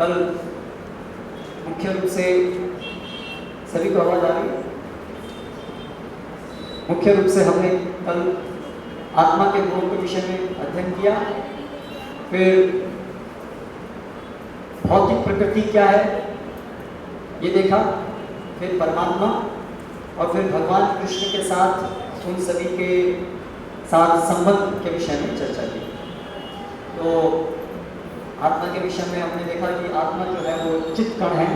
कल मुख्य रूप से सभी को आवाज आ रही है? मुख्य रूप से हमने कल आत्मा के गुणों के विषय में अध्ययन किया, फिर भौतिक प्रकृति क्या है ये देखा, फिर परमात्मा और फिर भगवान कृष्ण के साथ उन सभी के साथ संबंध के विषय में चर्चा की। तो आत्मा के विषय में हमने देखा कि आत्मा जो है वो चित्त कण है,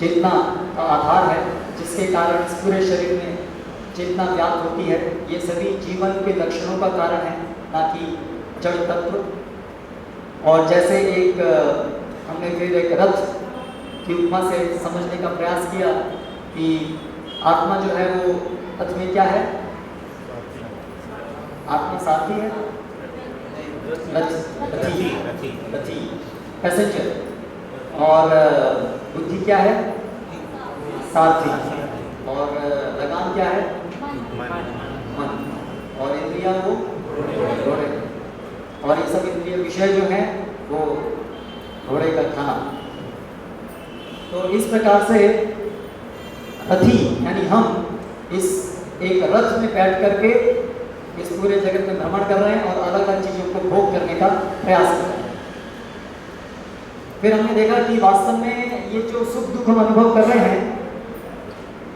चेतना का आधार है, जिसके कारण इस पूरे शरीर में चेतना व्याप्त होती है। ये सभी जीवन के लक्षणों का कारण है, ना कि जड़ तत्व। और जैसे एक हमने फिर एक रथ की उपमा से समझने का प्रयास किया कि आत्मा जो है वो रथ में क्या है? आत्मा साथी है, रथी पैसेंजर, और बुद्धि क्या है? सारथी, और लगाम क्या है? मन, और इंद्रिया वो घोड़े, और ये सब इंद्रिय विषय जो है वो घोड़े का खाना। तो इस प्रकार से रथी यानी हम इस एक रथ में बैठ करके इस पूरे जगत में भ्रमण कर रहे हैं और अलग अलग चीजों को भोग करने का प्रयास कर रहे हैं। फिर हमने देखा कि वास्तव में ये जो सुख दुख हम अनुभव कर रहे हैं,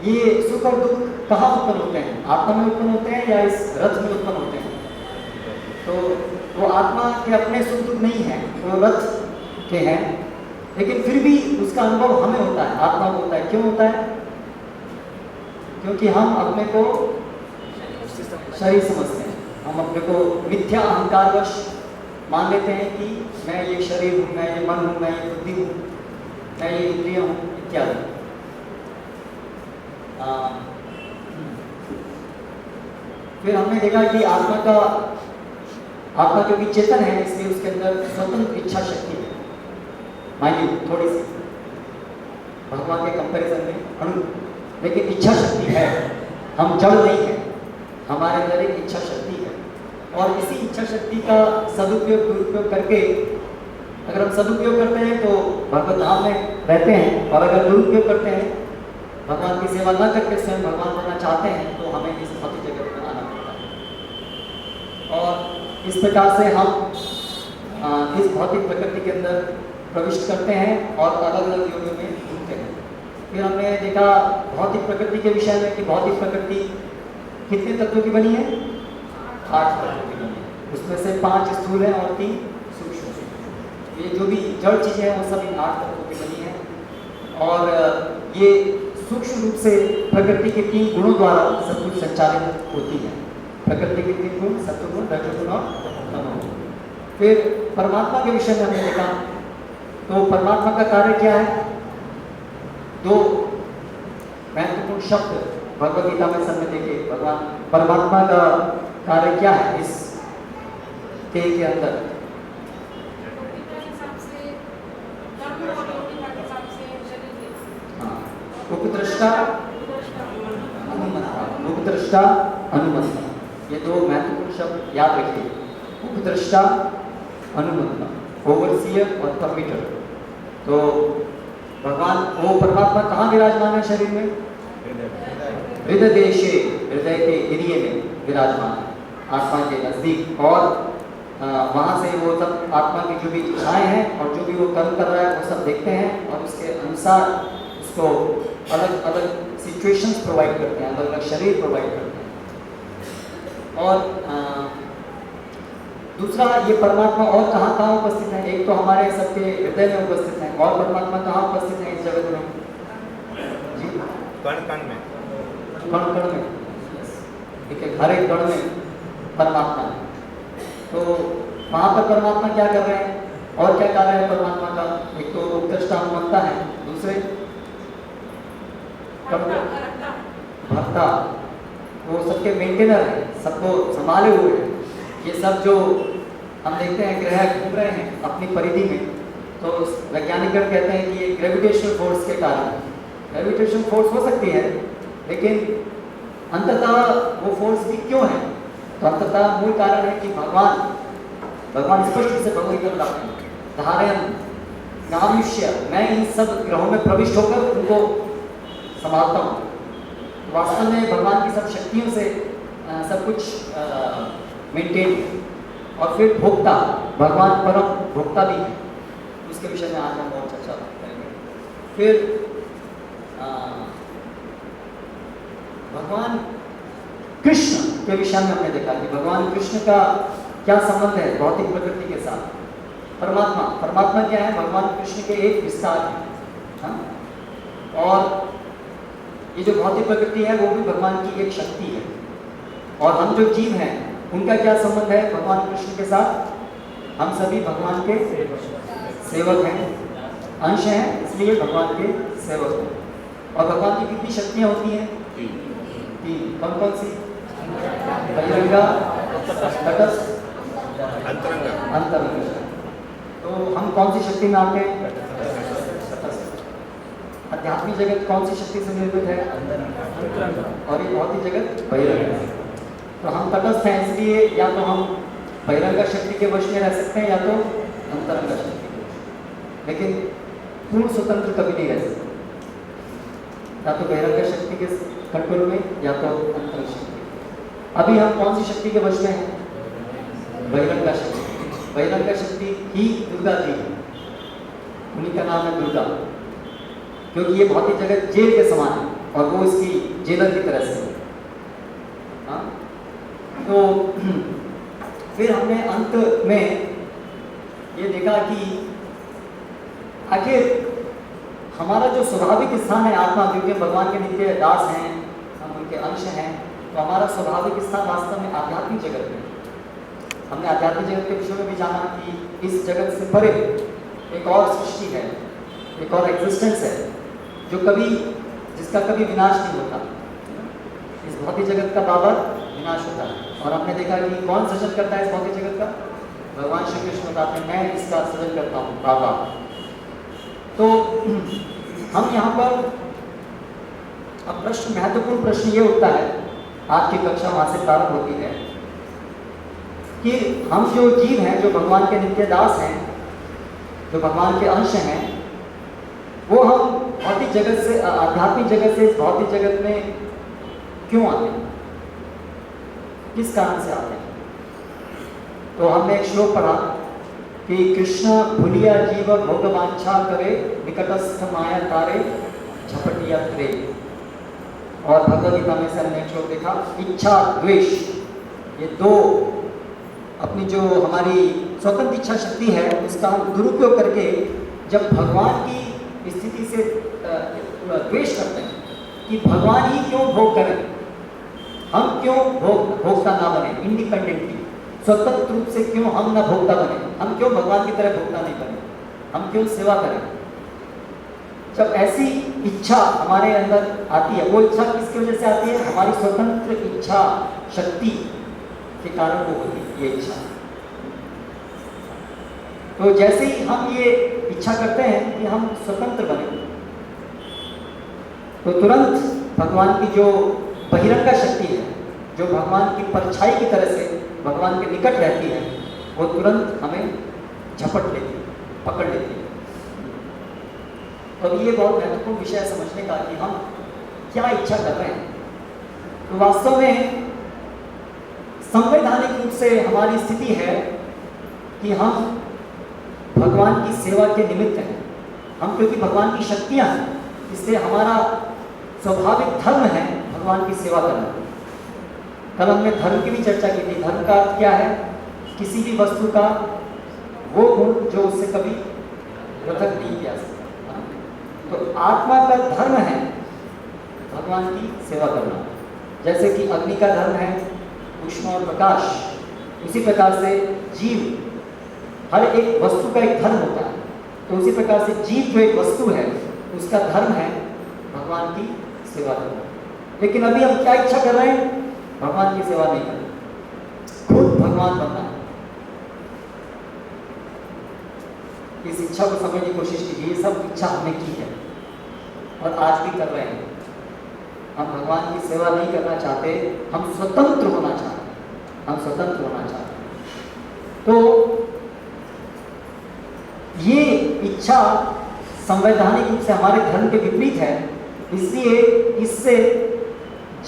ये सुख और दुख कहाँ उत्पन्न होते हैं? आत्मा में उत्पन्न होते हैं या इस रथ में उत्पन्न होते हैं? तो वो आत्मा के अपने सुख दुख नहीं है, वो रथ के हैं, लेकिन फिर भी उसका अनुभव हमें होता है, आत्मा को होता है। क्यों होता है? क्योंकि हम अपने को शरीर समझते हैं, हम अपने को मिथ्या अहंकारवश मान लेते हैं कि मैं ये शरीर हूँ, मैं ये मन हूँ, मैं ये बुद्धि हूँ, मैं ये इंद्रिय हूँ इत्यादि। फिर हमने देखा कि आत्मा क्योंकि चेतन है, इसलिए उसके अंदर स्वतंत्र इच्छा शक्ति है, माइन्यूट थोड़ी सी भगवान के कंपैरिजन में अणु, लेकिन इच्छा शक्ति है। हम जड़ नहीं है, हमारे अंदर एक इच्छा शक्ति है, और इसी इच्छा शक्ति का सदुपयोग दुरुपयोग करके अगर हम सदुपयोग करते हैं तो भगवत धाम में रहते हैं, और अगर दुरुपयोग करते हैं, भगवान की सेवा न करके स्वयं भगवान बनना चाहते हैं, तो हमें इस भौतिक जगत में आना पड़ता है। और इस प्रकार से हम इस भौतिक प्रकृति के अंदर प्रविष्ट करते हैं और अलग अलग योनियों में घूमते हैं। फिर हमने देखा भौतिक प्रकृति के विषय में कि भौतिक प्रकृति कितने तत्वों की बनी है? 8 तत्वों की बनी है। उसमें से 5 स्थूल हैं और 3 सूक्ष्म। ये जो भी जड़ चीजें हैं वो सब इन 8 तत्वों की बनी है, और ये सूक्ष्म रूप से प्रकृति के 3 गुणों द्वारा सब कुछ संचालित होती है। प्रकृति के 3 गुण, सत्वगुण, रजोगुण और तमोगुण। फिर परमात्मा के विषय में हमने देखा, तो परमात्मा का कार्य क्या है? 2 महत्वपूर्ण शब्द भगवद गीता में सबने देखे। भगवान परमात्मा का कार्य क्या है इस देह के अंदर? उपद्रष्टा अनुमंता, उपद्रष्टा अनुमंता, ये 2 महत्वपूर्ण शब्द याद रखिए। उपद्रष्टा अनुमंता, ओवरसीयर और परमिटर। तो भगवान वो परमात्मा कहाँ विराजमान है शरीर में? हृदय देशे, हृदय के एरिए में विराजमान है, आत्मा के नजदीक। और वहाँ से वो सब आत्मा की जो भी इच्छाएं हैं और जो भी वो कर्म कर रहा है वो सब देखते हैं, और उसके अनुसार उसको अलग अलग सिचुएशंस प्रोवाइड करते हैं, अलग अलग शरीर प्रोवाइड करते हैं। और दूसरा, ये परमात्मा और कहाँ कहाँ उपस्थित है? एक तो हमारे सबके हृदय में उपस्थित है, और परमात्मा कहाँ उपस्थित है इस जगत में? जी, कण कण में, कण कण में, ठीक है, हर एक कण में परमात्मा है। तो वहाँ पर परमात्मा क्या कर रहे हैं और क्या कार्य है परमात्मा का? एक तो उपद्रष्टा अनुमंता है, दूसरे भक्ता, वो सबके मेंटेनर है, सबको संभाले हुए हैं। ये सब जो हम देखते हैं ग्रह घूम रहे हैं अपनी परिधि में, तो वैज्ञानिकगण कहते हैं कि ये ग्रेविटेशनल फोर्स के कारण। ग्रेविटेशनल फोर्स हो सकती है, लेकिन अंततः वो फोर्स भी क्यों है? तो अंततः मूल कारण है कि भगवान स्पष्ट रूप से भगवद गीता में धारयन् नामयुष्य, मैं इन सब ग्रहों में प्रविष्ट होकर उनको संभालता हूँ। वास्तव में भगवान की सब शक्तियों से सब कुछ मेंटेन, और फिर भोक्ता, भगवान परम भोक्ता भी है, उसके विषय में आज हम और चर्चा करेंगे। फिर भगवान कृष्ण के विषय में हमने देखा कि भगवान कृष्ण का क्या संबंध है भौतिक प्रकृति के साथ। परमात्मा, परमात्मा क्या है? भगवान कृष्ण के एक विस्तार है, हाँ? और ये जो भौतिक प्रकृति है वो भी भगवान की एक शक्ति है। और हम जो जीव हैं उनका क्या संबंध है भगवान कृष्ण के साथ? हम सभी भगवान के सेवक हैं, अंश हैं, इसलिए भगवान के सेवक हैं। और भगवान की कितनी शक्तियाँ होती हैं? तीन। कौन कौन सी? बहिरंगा, तटस्थ, अंतरंग। तो हम कौन सी शक्ति में आते हैं? आध्यात्मिक जगत कौन सी शक्ति से निर्मित है? और ये भौतिक जगत बहिरंग। तो हम तटस्थ हैं, इसलिए या तो हम बहिरंगा शक्ति के वश में रह सकते हैं या तो अंतरंगा शक्ति के वश, लेकिन पूर्ण स्वतंत्र कभी नहीं रह सकते, या तो बहिरंगा शक्ति के कंट्रोल में या तो अंतरंग शक्ति। अभी हम कौन सी शक्ति के वश में हैं? बहिरंगा शक्ति। बहिरंगा शक्ति ही दुर्गा जी है, उन्हीं का नाम है दुर्गा, क्योंकि ये भौतिक जगत जेल के समान है और वो इसकी जेलर की तरह से। हाँ, तो फिर हमने अंत में ये देखा कि आखिर हमारा जो स्वाभाविक स्थान है आत्मा, क्योंकि भगवान के नित्य दास हैं, हम उनके अंश हैं, तो हमारा स्वाभाविक स्थान वास्तव में आध्यात्मिक जगत में। हमने आध्यात्मिक जगत के विषय में भी जाना कि इस जगत से परे एक और सृष्टि है, एक और एग्जिस्टेंस है जो कभी, जिसका कभी विनाश नहीं होता। इस भौतिक जगत का बाबर विनाश होता है, और हमने देखा कि कौन सृजन करता है इस भौतिक जगत का? भगवान श्री कृष्ण बताते हैं, मैं इसका सृजन करता हूँ, बाबा। तो हम यहाँ पर अब प्रश्न, महत्वपूर्ण प्रश्न ये उठता है, आज की कक्षा वहाँ से प्रारंभ होती है कि हम जो जीव हैं, जो भगवान के नित्य दास हैं, जो भगवान के अंश हैं, वो हम भौतिक जगत से, आध्यात्मिक जगत से इस भौतिक जगत में क्यों आते हैं? किस कारण से आते हैं? तो हमने एक श्लोक पढ़ा कि कृष्ण भूलिया जीव भोगवांछा करे, निकटस्थ माया तारे झपटिया करे। और भगवद गीता में से हमने एक श्लोक देखा, इच्छा द्वेष, ये दो अपनी जो हमारी स्वतंत्र इच्छा शक्ति है उसका हम दुरुपयोग करके जब भगवान की स्थिति से द्वेष करते हैं कि भगवान ही क्यों भोग करें, हम क्यों भोक्ता ना बने, इंडिपेंडेंटली स्वतंत्र रूप से क्यों हम ना भोक्ता बने, हम क्यों भगवान की तरह भोक्ता नहीं बने, हम क्यों सेवा करें। जब ऐसी इच्छा हमारे अंदर आती है, वो इच्छा किसकी वजह से आती है? हमारी स्वतंत्र इच्छा शक्ति के कारण वो होती है ये इच्छा। तो जैसे ही हम ये इच्छा करते हैं कि हम स्वतंत्र बने, तो तुरंत भगवान की जो बहिरंगा शक्ति है, जो भगवान की परछाई की तरह से भगवान के निकट रहती है, वो तुरंत हमें झपट लेती है, पकड़ लेती है। तो ये बहुत महत्वपूर्ण विषय है समझने का कि हम क्या इच्छा कर रहे हैं। तो वास्तव में संवैधानिक रूप से हमारी स्थिति है कि हम भगवान की सेवा के निमित्त हैं। हम, क्योंकि भगवान की शक्तियाँ हैं, इसलिए हमारा स्वाभाविक धर्म है भगवान की सेवा करना। कल हमने धर्म की भी चर्चा की थी। धर्म का अर्थ क्या है? किसी भी वस्तु का वो गुण जो उससे कभी पृथक नहीं किया सकता। तो आत्मा का धर्म है भगवान की सेवा करना। जैसे कि अग्नि का धर्म है ऊष्मा और प्रकाश, उसी प्रकार से जीव, हर एक वस्तु का एक धर्म होता है। तो उसी प्रकार से जीव जो एक वस्तु है उसका धर्म है भगवान की सेवा करना। लेकिन अभी हम क्या इच्छा कर रहे हैं? भगवान की सेवा नहीं करना, खुद भगवान बनना है। इस इच्छा को समझने की कोशिश कीजिए। ये सब इच्छा हमने की है और आज भी कर रहे हैं। हम भगवान की सेवा नहीं करना चाहते, हम स्वतंत्र होना चाहते हैं, हम स्वतंत्र होना चाहते हैं। तो ये इच्छा संवैधानिक रूप से हमारे धर्म के विपरीत है, इसलिए इससे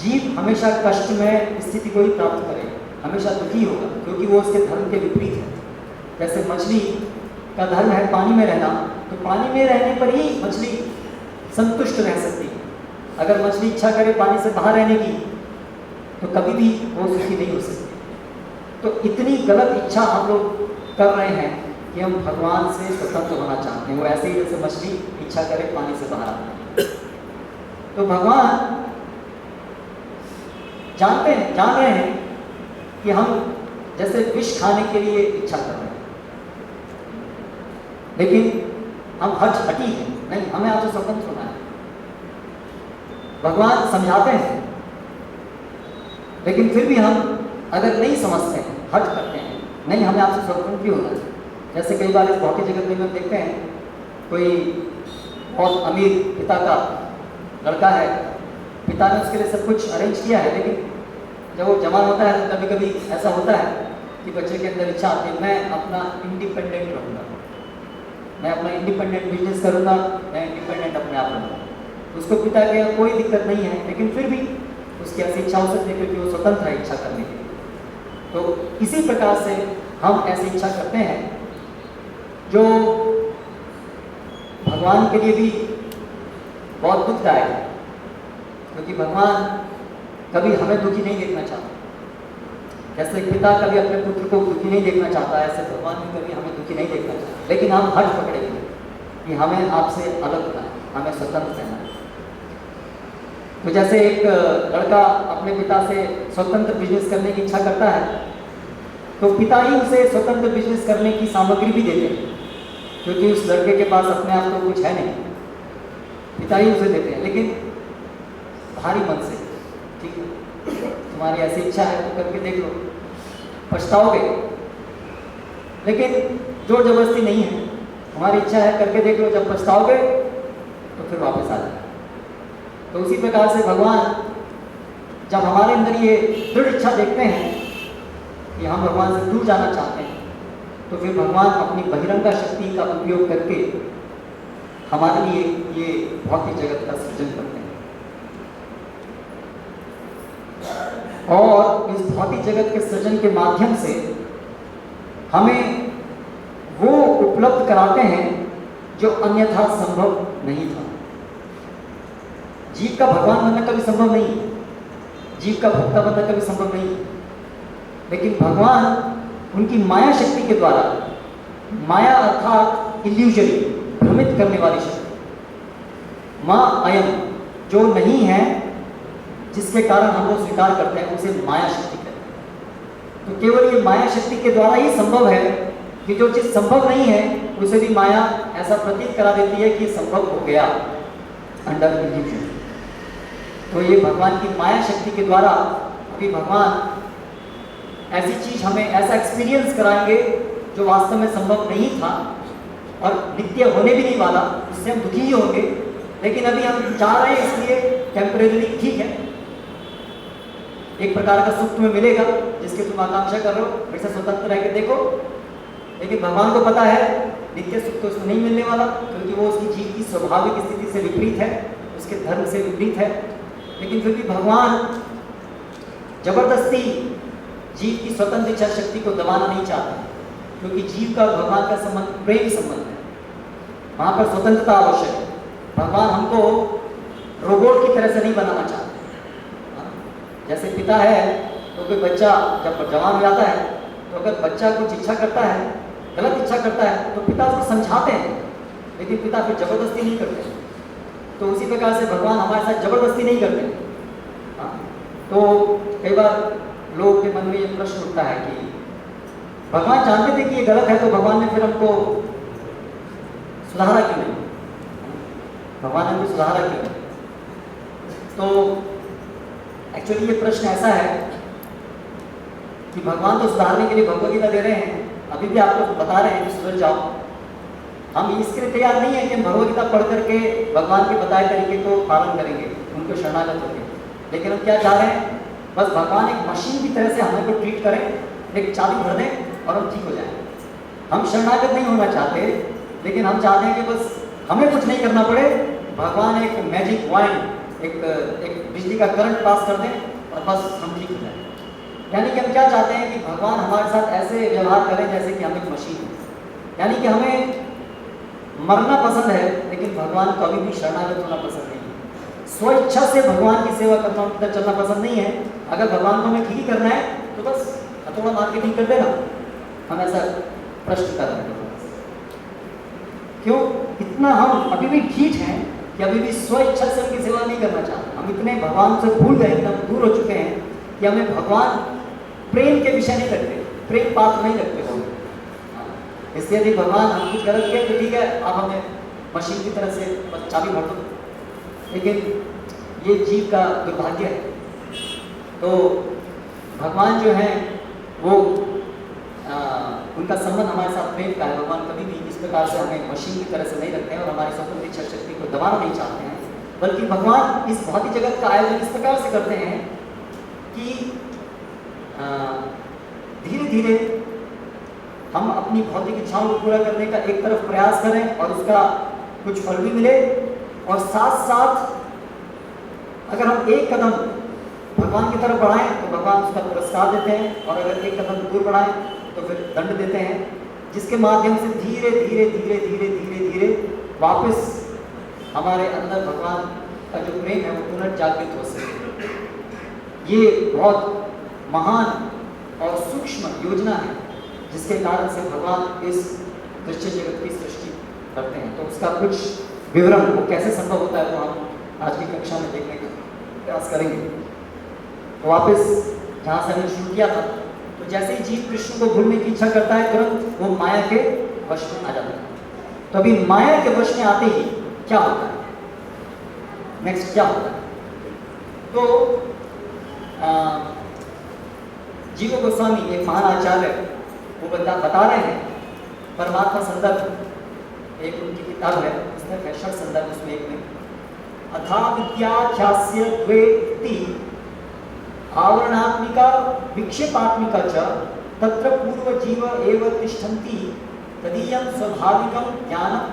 जीव हमेशा कष्ट में स्थिति को ही प्राप्त करे, हमेशा दुखी होगा, क्योंकि वो उसके धर्म के विपरीत है। जैसे मछली का धर्म है पानी में रहना, तो पानी में रहने पर ही मछली संतुष्ट रह सकती है। अगर मछली इच्छा करे पानी से बाहर रहने की, तो कभी भी वो सुखी नहीं हो सकती। तो इतनी गलत इच्छा हम लोग कर रहे हैं कि हम भगवान से स्वतंत्र होना चाहते हैं। वो ऐसे ही जैसे मछली इच्छा करे पानी से बाहर आना। तो भगवान जान रहे हैं कि हम जैसे विष खाने के लिए इच्छा कर रहे हैं, लेकिन हम हठी हैं, नहीं, हमें आपसे स्वतंत्र होना है। भगवान समझाते हैं, लेकिन फिर भी हम अगर नहीं समझते हैं, हट करते हैं, नहीं, हमें आपसे स्वतंत्र भी होना है। जैसे कई बार इस भौतिक जगत में हम देखते हैं, कोई बहुत अमीर पिता का लड़का है, पिता ने उसके लिए सब कुछ अरेंज किया है, लेकिन जब वो जवान होता है तो कभी कभी ऐसा होता है कि बच्चे के अंदर इच्छा आती है, मैं अपना इंडिपेंडेंट रहूँगा, मैं अपना इंडिपेंडेंट बिजनेस करूँगा, मैं इंडिपेंडेंट अपने आप रहूँगा। उसको पिता के कोई दिक्कत नहीं है, लेकिन फिर भी उसकी ऐसी इच्छा हो सकती है क्योंकि वो स्वतंत्र है इच्छा करने के लिए। तो इसी प्रकार से हम ऐसी इच्छा करते हैं जो भगवान के लिए भी बहुत दुखदायक है, क्योंकि भगवान कभी हमें दुखी नहीं देखना चाहता। जैसे पिता कभी अपने पुत्र को दुखी नहीं देखना चाहता, ऐसे भगवान भी कभी हमें दुखी नहीं देखना चाहता। लेकिन हम हट पकड़ेंगे कि हमें आपसे अलग होना है, हमें स्वतंत्र रहना है। तो जैसे एक लड़का अपने पिता से स्वतंत्र बिजनेस करने की इच्छा करता है, तो पिता ही उसे स्वतंत्र बिजनेस करने की सामग्री भी देते हैं, क्योंकि उस लड़के के पास अपने आप तो कुछ है नहीं, पिता ही उसे देते हैं, लेकिन भारी मन से, ठीक है, तुम्हारी ऐसी इच्छा है तो करके देख लो, पछताओगे, लेकिन जोर जबरदस्ती नहीं है, तुम्हारी इच्छा है करके देख लो, जब पछताओगे तो फिर वापस आ जाए। तो उसी प्रकार से भगवान जब हमारे अंदर ये दृढ़ इच्छा देखते हैं कि हम भगवान से दूर जाना चाहते हैं, तो फिर भगवान अपनी बहिरंगा शक्ति का उपयोग करके हमारे लिए ये भौतिक जगत का सृजन करते हैं। और इस भौतिक जगत के सृजन के माध्यम से हमें वो उपलब्ध कराते हैं जो अन्यथा संभव नहीं था। जीव का भगवान बनना कभी संभव नहीं, जीव का भक्ता बनना कभी संभव नहीं, लेकिन भगवान उनकी माया शक्ति के द्वारा, माया अर्थात इल्यूजरी, भ्रमित करने वाली शक्ति, माँ अयम, जो नहीं है, जिसके कारण हम लोग स्वीकार करते हैं, उसे माया शक्ति कहते हैं। तो केवल ये माया शक्ति के द्वारा ही संभव है कि जो चीज संभव नहीं है उसे भी माया ऐसा प्रतीत करा देती है कि संभव हो गया अंडर इल्यूजन। तो ये भगवान की माया शक्ति के द्वारा अभी भगवान ऐसी चीज हमें, ऐसा एक्सपीरियंस कराएंगे जो वास्तव में संभव नहीं था और नित्य होने भी नहीं वाला, इससे हम दुखी ही होंगे, लेकिन अभी हम चाह रहे हैं इसलिए टेम्परेरी ठीक है, एक प्रकार का सुख तुम्हें मिलेगा जिसकी तुम आकांक्षा कर रहे हो, फिर से स्वतंत्र रह के देखो। लेकिन भगवान को पता है नित्य सुख तो उसको नहीं मिलने वाला, क्योंकि वो उसकी जीव की स्वाभाविक स्थिति से विपरीत है, उसके धर्म से विपरीत है। लेकिन फिर भी भगवान जबरदस्ती जीव की स्वतंत्र इच्छा शक्ति को दबाना नहीं चाहते, क्योंकि जीव का और भगवान का संबंध प्रेम संबंध है, वहाँ पर स्वतंत्रता आवश्यक है। भगवान हमको रोबोट की तरह से नहीं बनाना चाहते। जैसे पिता है तो कोई बच्चा जब जवान हो जाता है, तो अगर बच्चा कुछ इच्छा करता है, गलत इच्छा करता है, तो पिता उसको समझाते हैं, लेकिन पिता फिर जबरदस्ती नहीं करते। तो उसी प्रकार से भगवान हमारे साथ जबरदस्ती नहीं करते। तो कई बार लोगों के मन में ये प्रश्न उठता है कि भगवान जानते थे कि ये गलत है, तो भगवान ने फिर हमको सुधारा क्यों नहीं, भगवान ने हमको सुधारा क्यों नहीं? तो एक्चुअली ये प्रश्न ऐसा है कि भगवान तो सुधारने के लिए भगवद गीता दे रहे हैं, अभी भी आप लोग बता रहे हैं कि सुधर जाओ। हम इसके लिए तैयार नहीं है कि हम भगवद गीता पढ़ करके भगवान के बताए तरीके को पालन करेंगे, उनको शरणागत होंगे। लेकिन हम क्या चाह रहे हैं, बस भगवान एक मशीन की तरह से हमें को ट्रीट करें, एक चाबी भर दें और हम ठीक हो जाएं। हम शरणागत नहीं होना चाहते, लेकिन हम चाहते हैं कि बस हमें कुछ नहीं करना पड़े, भगवान एक मैजिक वाइन, एक बिजली का करंट पास कर दें और बस हम ठीक हो जाए। यानी कि हम क्या चाहते हैं कि भगवान हमारे साथ ऐसे व्यवहार करें जैसे कि हम एक मशीन है। यानी कि हमें मरना पसंद है, लेकिन भगवान कभी भी शरणागत होना पसंद नहीं है। स्व इच्छा से भगवान की सेवा करना, उनकी तरफ चलना पसंद नहीं है। अगर भगवान को हमें ठीक ही करना है तो बस हथौड़ा मार के ठीक कर देना। हम ऐसा प्रश्न कर रहे हैं, क्यों इतना हम अभी भी ठीक हैं कि अभी भी स्व इच्छा से उनकी सेवा नहीं करना चाहते। हम इतने भगवान से भूल गए, एकदम दूर हो चुके हैं कि हमें भगवान प्रेम के विषय नहीं रखते, प्रेम पात्र नहीं रखते वो। इसलिए यदि भगवान हम कुछ गलत किए तो ठीक है, आप हमें मशीन की तरह से बस चाबी भर दो, लेकिन ये जीव का दुर्भाग्य है। तो भगवान जो है वो उनका संबंध हमारे साथ प्रेम का है। भगवान कभी भी इस प्रकार से हमें मशीन की तरह से नहीं रखते हैं और हमारी स्वतंत्र इच्छा शक्ति को दबाना नहीं चाहते हैं, बल्कि भगवान इस भौतिक जगत का आयोजन इस प्रकार से करते हैं कि धीरे धीरे हम अपनी भौतिक इच्छाओं को पूरा करने का एक तरफ प्रयास करें और उसका कुछ फल भी मिले, और साथ साथ अगर हम एक कदम भगवान की तरफ बढ़ाएं तो भगवान उसका पुरस्कार देते हैं, और अगर एक कदम दूर बढ़ाएं तो फिर दंड देते हैं, जिसके माध्यम से धीरे धीरे धीरे धीरे धीरे धीरे वापस हमारे अंदर भगवान का जो प्रेम है वो पुनर्जागृत हो सके। ये बहुत महान और सूक्ष्म योजना है जिसके कारण से भगवान इस दृश्य जगत की सृष्टि करते हैं। तो उसका कुछ विवरण वो कैसे संभव होता है वो हम आज की कक्षा में देखने का प्रयास करेंगे। तो वापस जहाँ से हमने शुरू किया था, तो जैसे ही जीव कृष्ण को भूलने की इच्छा करता है तुरंत वो माया के वश में आ जाता है। तो अभी माया के वश में आते ही क्या होता है, नेक्स्ट क्या होता है? तो जीव गोस्वामी एक महान आचार्य वो बता रहे हैं परमात्मा संदर्भ, एक उनकी किताब है, पुस्तक है षट संदर्भ, उसमें एक में अथा विद्याख्यास्य द्वेति आवरणात्मिका विक्षेपात्मिका च तत्र पूर्व जीव एव तिष्ठन्ति तदीयं स्वाभाविकं ज्ञानम्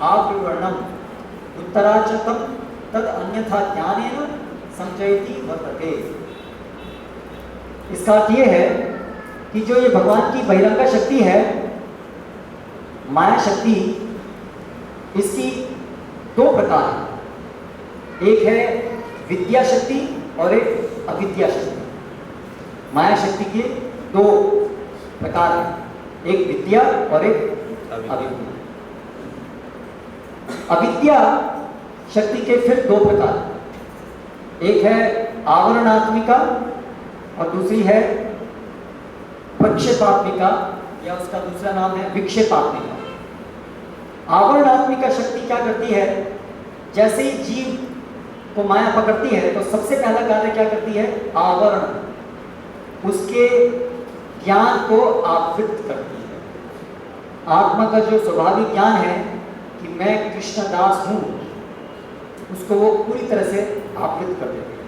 आवरणम् उत्तरा च तं तद अन्यथा ज्ञानेन संचयति वर्तते। इसका अर्थ ये है कि जो ये भगवान की बहिरंगा शक्ति है, माया शक्ति, इसकी दो प्रकार है। एक है विद्या शक्ति और एक अविद्या शक्ति। माया शक्ति के दो प्रकार हैं, एक विद्या और एक अविद्या। अविद्या शक्ति के फिर दो प्रकार, एक है आवरणात्मिका और दूसरी है प्रक्षेपात्मिका, या उसका दूसरा नाम है विक्षेपात्मिका। आवरणात्मिका शक्ति क्या करती है, जैसे ही जीव को माया पकड़ती है तो सबसे पहला कार्य क्या करती है, आवरण, उसके ज्ञान को आवृत करती है। आत्मा का जो स्वाभाविक ज्ञान है कि मैं कृष्णदास हूं, उसको वो पूरी तरह से आवृत कर देती है।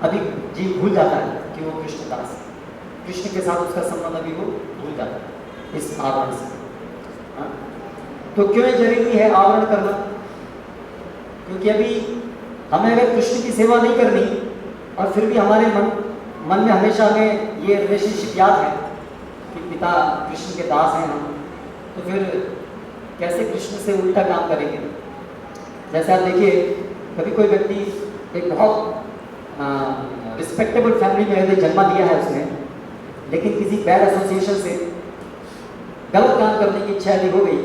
अभी जीव भूल जाता है कि वो कृष्णदास है, कृष्ण के साथ उसका संबंध अभी वो भूल जाता है इस आवरण से। तो क्यों जरूरी है आवरण करना? क्योंकि अभी हमें अगर कृष्ण की सेवा नहीं करनी और फिर भी हमारे मन में हमेशा हमें ये रिलेशनशिप याद है कि पिता कृष्ण के दास हैं हम, तो फिर कैसे कृष्ण से उल्टा काम करेंगे? जैसे आप देखिए, कभी कोई व्यक्ति एक बहुत रिस्पेक्टेबल फैमिली में यदि जन्म लिया है उसने, लेकिन किसी बैड एसोसिएशन से गलत काम करने की इच्छा यदि हो गई,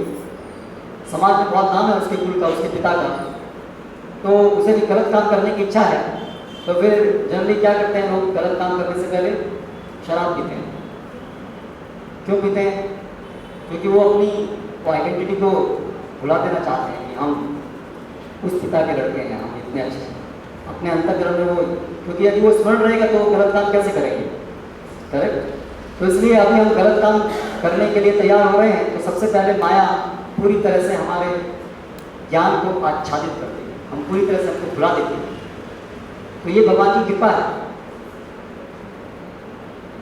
समाज में बहुत नाम है उसके कुल का, उसके पिता का, तो उसे भी गलत काम करने की इच्छा है, तो फिर जनरली क्या करते हैं लोग, गलत काम करने से पहले शराब पीते हैं। क्यों पीते हैं? क्योंकि वो अपनी आइडेंटिटी को भुला देना चाहते हैं कि हम उस पिता के लड़के हैं, हम इतने अच्छे हैं। अपने अंतर्ग्रह में वो, क्योंकि यदि वो स्मरण रहेगा तो वो गलत काम कैसे करेंगे, करेक्ट? तो इसलिए अभी हम गलत काम करने के लिए तैयार हो रहे हैं, तो सबसे पहले माया पूरी तरह से हमारे ज्ञान को आच्छादित करती है, हम पूरी तरह से हमको भुला देते हैं। तो ये भगवान की कृपा है।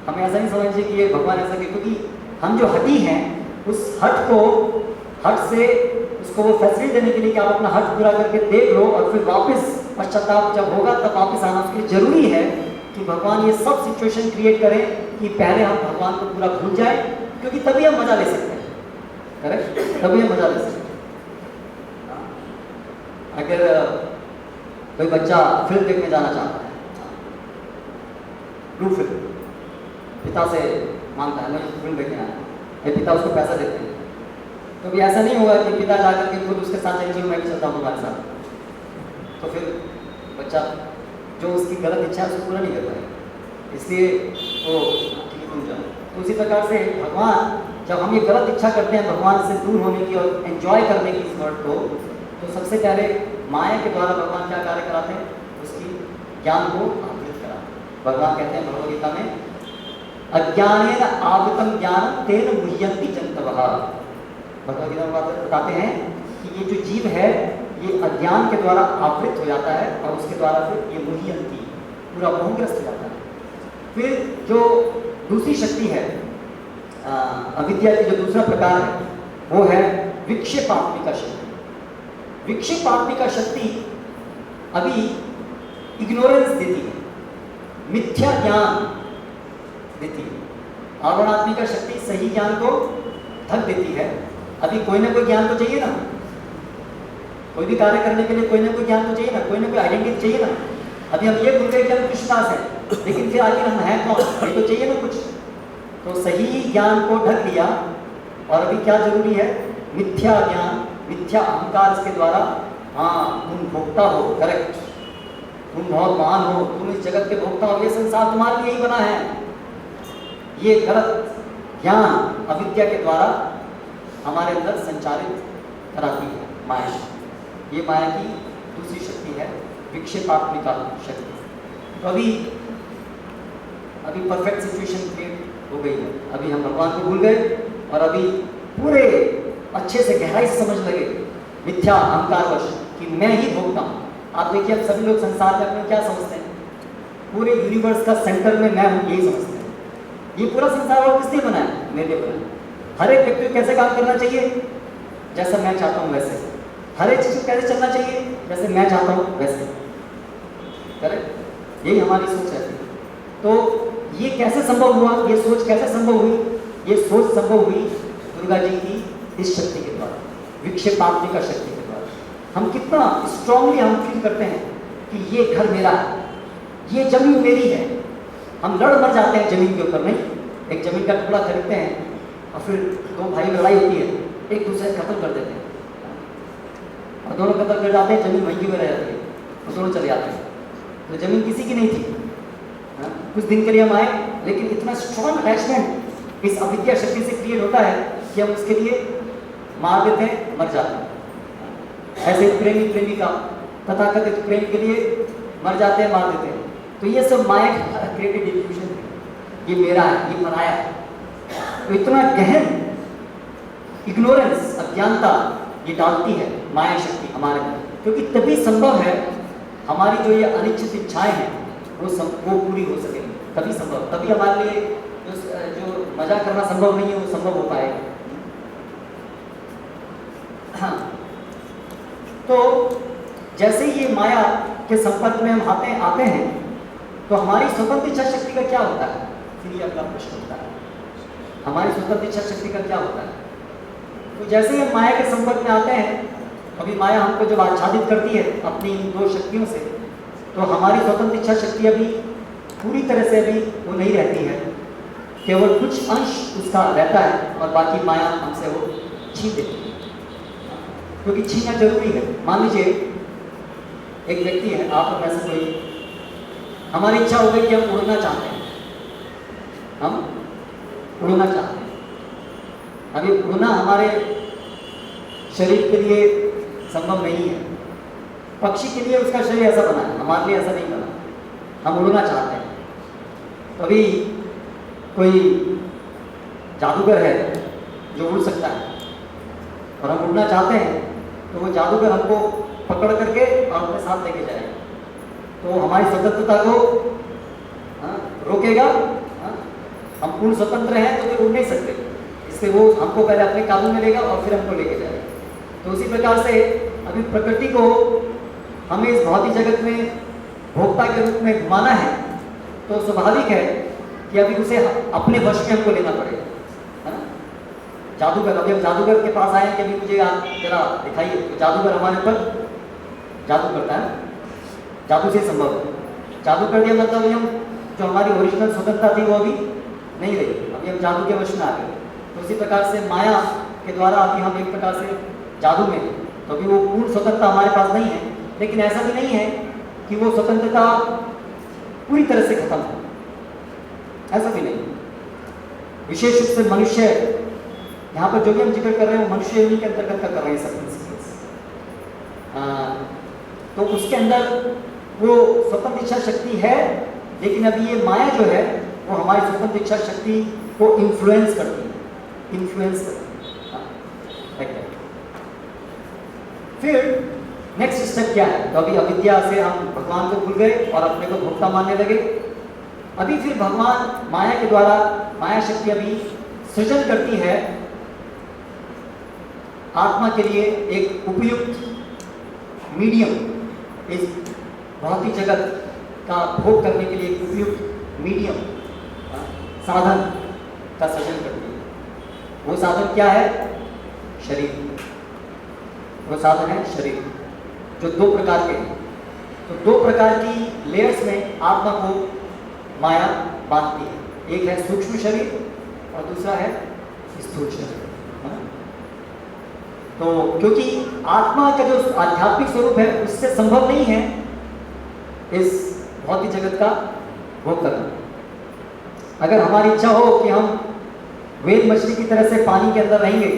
हमें ऐसा नहीं समझिए कि ये भगवान ऐसा, क्योंकि हम जो हठी हैं उस हट को हट से उसको वो फैसिलिटी देने के लिए कि आप अपना हट पूरा करके देख लो और फिर वापस पश्चाताप जब होगा तब वापस आना। उसके लिए जरूरी है कि भगवान ये सब सिचुएशन क्रिएट करें कि पहले हम भगवान को पूरा भूल जाए, क्योंकि तभी हम मजा ले सकते हैं। करेक्ट, तभी हम मजा ले सकते हैं। अगर कोई बच्चा फिल्म देखने जाना चाहता है, ब्लू फिल्म, पिता से मांगता है मुझे फिल्म देखने आना है, पिता उसको पैसा देते हैं, तो भी ऐसा नहीं होगा कि पिता जाकर के खुद उसके साथ चलिए मैं भी चलता हूँ तुम्हारे साथ। तो फिर बच्चा जो उसकी गलत इच्छा है उसको पूरा नहीं कर पाएगा, इसलिए वो ठीक है जाओ। तो उसी प्रकार से भगवान, जब हम ये गलत इच्छा करते हैं भगवान से दूर होने की और एंजॉय करने की इस वर्ड को, तो सबसे पहले माया के द्वारा भगवान क्या कार्य कराते हैं, उसकी ज्ञान को आवृत कराते। भगवान कहते हैं भगवद गीता में, अज्ञानेन आवृतम ज्ञानं तेन मुह्यन्ति जन्तवः। भगवद गीता में बताते हैं कि ये जो जीव है ये अज्ञान के द्वारा आवृत हो जाता है और उसके द्वारा फिर ये मुह्यन्ति पूरा मोहग्रस्त हो जाता है। फिर जो दूसरी शक्ति है अविद्या की, जो दूसरा प्रकार है वो है विक्षेपात्मिका शक्ति। विक्षेपात्मिका शक्ति अभी इग्नोरेंस देती है, मिथ्या ज्ञान देती है। आवरणात्मिका शक्ति सही ज्ञान को ढक देती है। अभी कोई ना कोई ज्ञान तो चाहिए ना, कोई भी कार्य करने के लिए कोई ना कोई ज्ञान तो चाहिए ना, कोई ना कोई आइडेंटिटी चाहिए ना। अभी हम ये भूल गए कि हम कृष्णदास हैं, लेकिन फिर आखिर हम हैं कौन, ये तो चाहिए ना कुछ। तो सही ज्ञान को ढक लिया और अभी क्या जरूरी है, मिथ्या ज्ञान, मिथ्या अहंकार इसके द्वारा, हाँ तुम भोक्ता हो, करेक्ट, तुम बहुत महान हो, तुम इस जगत के भोक्ता हो, ये संसार तुम्हारे लिए ही बना है। ये गलत ज्ञान अविद्या के द्वारा हमारे अंदर संचारित कराती है माया। ये माया की दूसरी शक्ति है विक्षेपात्मिका शक्ति। तो अभी परफेक्ट सिचुएशन क्रिएट हो गई है। अभी हम भगवान को भूल गए और अभी पूरे अच्छे से गहराई से समझ लगे मिथ्या अहंकारवश कि मैं ही भोगता हूँ। आप देखिए अब सभी लोग संसार में अपने क्या समझते हैं, पूरे यूनिवर्स का सेंटर में मैं हूँ, यही समझते हैं। ये पूरा संसार और किसने बनाया, मेरे लिए बनाया। हर एक व्यक्ति को कैसे काम करना चाहिए, जैसा मैं चाहता हूँ वैसे। हर एक चीज को कैसे चलना चाहिए, जैसे मैं चाहता हूँ वैसे। करेक्ट, यही हमारी सोच है। तो ये कैसे संभव हुआ, ये सोच कैसे संभव हुई, ये सोच संभव हुई दुर्गा जी की इस शक्ति के द्वारा, विक्षेपात्मिका शक्ति के द्वारा। हम कितना स्ट्रांगली हम फील करते हैं कि ये घर मेरा है, ये जमीन मेरी है। हम लड़ मर जाते हैं जमीन के ऊपर, नहीं, एक जमीन का टुकड़ा खरीदते हैं और फिर दो भाई में लड़ाई होती है, एक दूसरे को खत्म कर देते हैं और दोनों खत्म कर जाते हैं, जमीन वहीं में रह जाती है और दोनों चले जाते हैं। तो जमीन किसी की नहीं थी। कुछ दिन के लिए हम आए, लेकिन इतना स्ट्रॉन्ग अटैचमेंट इस अविद्या शक्ति से क्रिएट होता है कि हम उसके लिए मार देते हैं, मर जाते हैं। ऐसे प्रेमी प्रेमिका तथाकथित प्रेम के लिए मर जाते हैं, मार देते हैं। तो ये सब माया क्रिएटेड इल्यूजन है, ये मेरा है, ये पराया है। तो इतना गहन इग्नोरेंस, अज्ञानता ये डालती है माया शक्ति हमारे अंदर, क्योंकि तभी संभव है हमारी जो ये अनिश्चित इच्छाएं हैं वो पूरी हो सके, तभी संभव, तभी हमारे लिए जो मजा करना संभव नहीं है वो संभव हो पाएगा। हाँ, तो जैसे ये माया के संपर्क में हम आते हैं तो हमारी स्वतंत्र इच्छा शक्ति का क्या होता है, फिर ये अगला प्रश्न होता है, हमारी स्वतंत्र इच्छा शक्ति का क्या होता है। तो जैसे हम माया के संपर्क में आते हैं, अभी माया हमको जब आच्छादित करती है अपनी इन दो शक्तियों से, तो हमारी स्वतंत्र इच्छा शक्ति अभी पूरी तरह से अभी वो नहीं रहती है, केवल कुछ अंश उसका रहता है और बाकी माया हमसे वो छीन देती है, क्योंकि छीनना जरूरी है। मान लीजिए एक व्यक्ति है, आप में से कोई, हमारी इच्छा हो गई कि हम उड़ना चाहते हैं, हम उड़ना चाहते हैं। अभी उड़ना हमारे शरीर के लिए संभव नहीं है, पक्षी के लिए उसका शरीर ऐसा बना है, हमारे लिए ऐसा नहीं बना। हम उड़ना चाहते हैं, तो अभी कोई जादूगर है जो उड़ सकता है और हम उड़ना चाहते हैं, तो वो जादूगर हमको पकड़ करके और अपने साथ लेके जाएगा, तो हमारी स्वतंत्रता को रोकेगा। हम पूर्ण स्वतंत्र हैं तो फिर उड़ नहीं सकते, जिससे वो हमको पहले अपने काबू में लेगा और फिर हमको लेके जाएगा। तो उसी प्रकार से अभी प्रकृति को हमें इस भौतिक जगत में भोक्ता के रूप में घुमाना है, तो स्वाभाविक है कि अभी उसे अपने वश में हमको लेना पड़ेगा, है ना। जादूगर, अभी हम जादूगर के पास आए कि अभी मुझे आप जरा दिखाइए, तो जादूगर हमारे ऊपर जादू करता है, जादू से संभव है। जादू कर दिया मतलब अभी हम जो हमारी ओरिजिनल स्वतंत्रता थी वो अभी नहीं रही, अभी हम जादू के वश में आ गए। तो उसी प्रकार से माया के द्वारा अभी हम एक प्रकार से जादू में, तो अभी वो पूर्ण स्वतंत्रता हमारे पास नहीं है, लेकिन ऐसा भी नहीं है कि वो स्वतंत्रता पूरी तरह से खत्म है, ऐसा भी नहीं। विशेष रूप से मनुष्य, यहाँ पर जो भी हम जिक्र कर रहे हैं वो मनुष्य के अंतर्गत कर रहे हैं सब प्रिंसिपल्स, तो उसके अंदर वो स्वतंत्र इच्छा शक्ति है, लेकिन अभी ये माया जो है वो हमारी स्वतंत्र इच्छा शक्ति को इन्फ्लुएंस करती है, इन्फ्लुएंस करती है। फिर नेक्स्ट स्टेप क्या है? तो अभी अविद्या से हम भगवान को भूल गए और अपने को भोक्ता मानने लगे। अभी फिर भगवान माया के द्वारा, माया शक्ति अभी सृजन करती है आत्मा के लिए एक उपयुक्त मीडियम, इस भौतिक जगत का भोग करने के लिए एक उपयुक्त मीडियम, साधन का सृजन करती है। वो साधन क्या है? शरीर। वो साधन है शरीर, जो दो प्रकार के हैं। तो दो प्रकार की लेयर्स में आत्मा को माया बांधती है, एक है सूक्ष्म शरीर और दूसरा है स्थूल शरीर। तो क्योंकि आत्मा का जो आध्यात्मिक स्वरूप है उससे संभव नहीं है इस भौतिक जगत का भोग करना। अगर हमारी इच्छा हो कि हम वेद मछली की तरह से पानी के अंदर रहेंगे,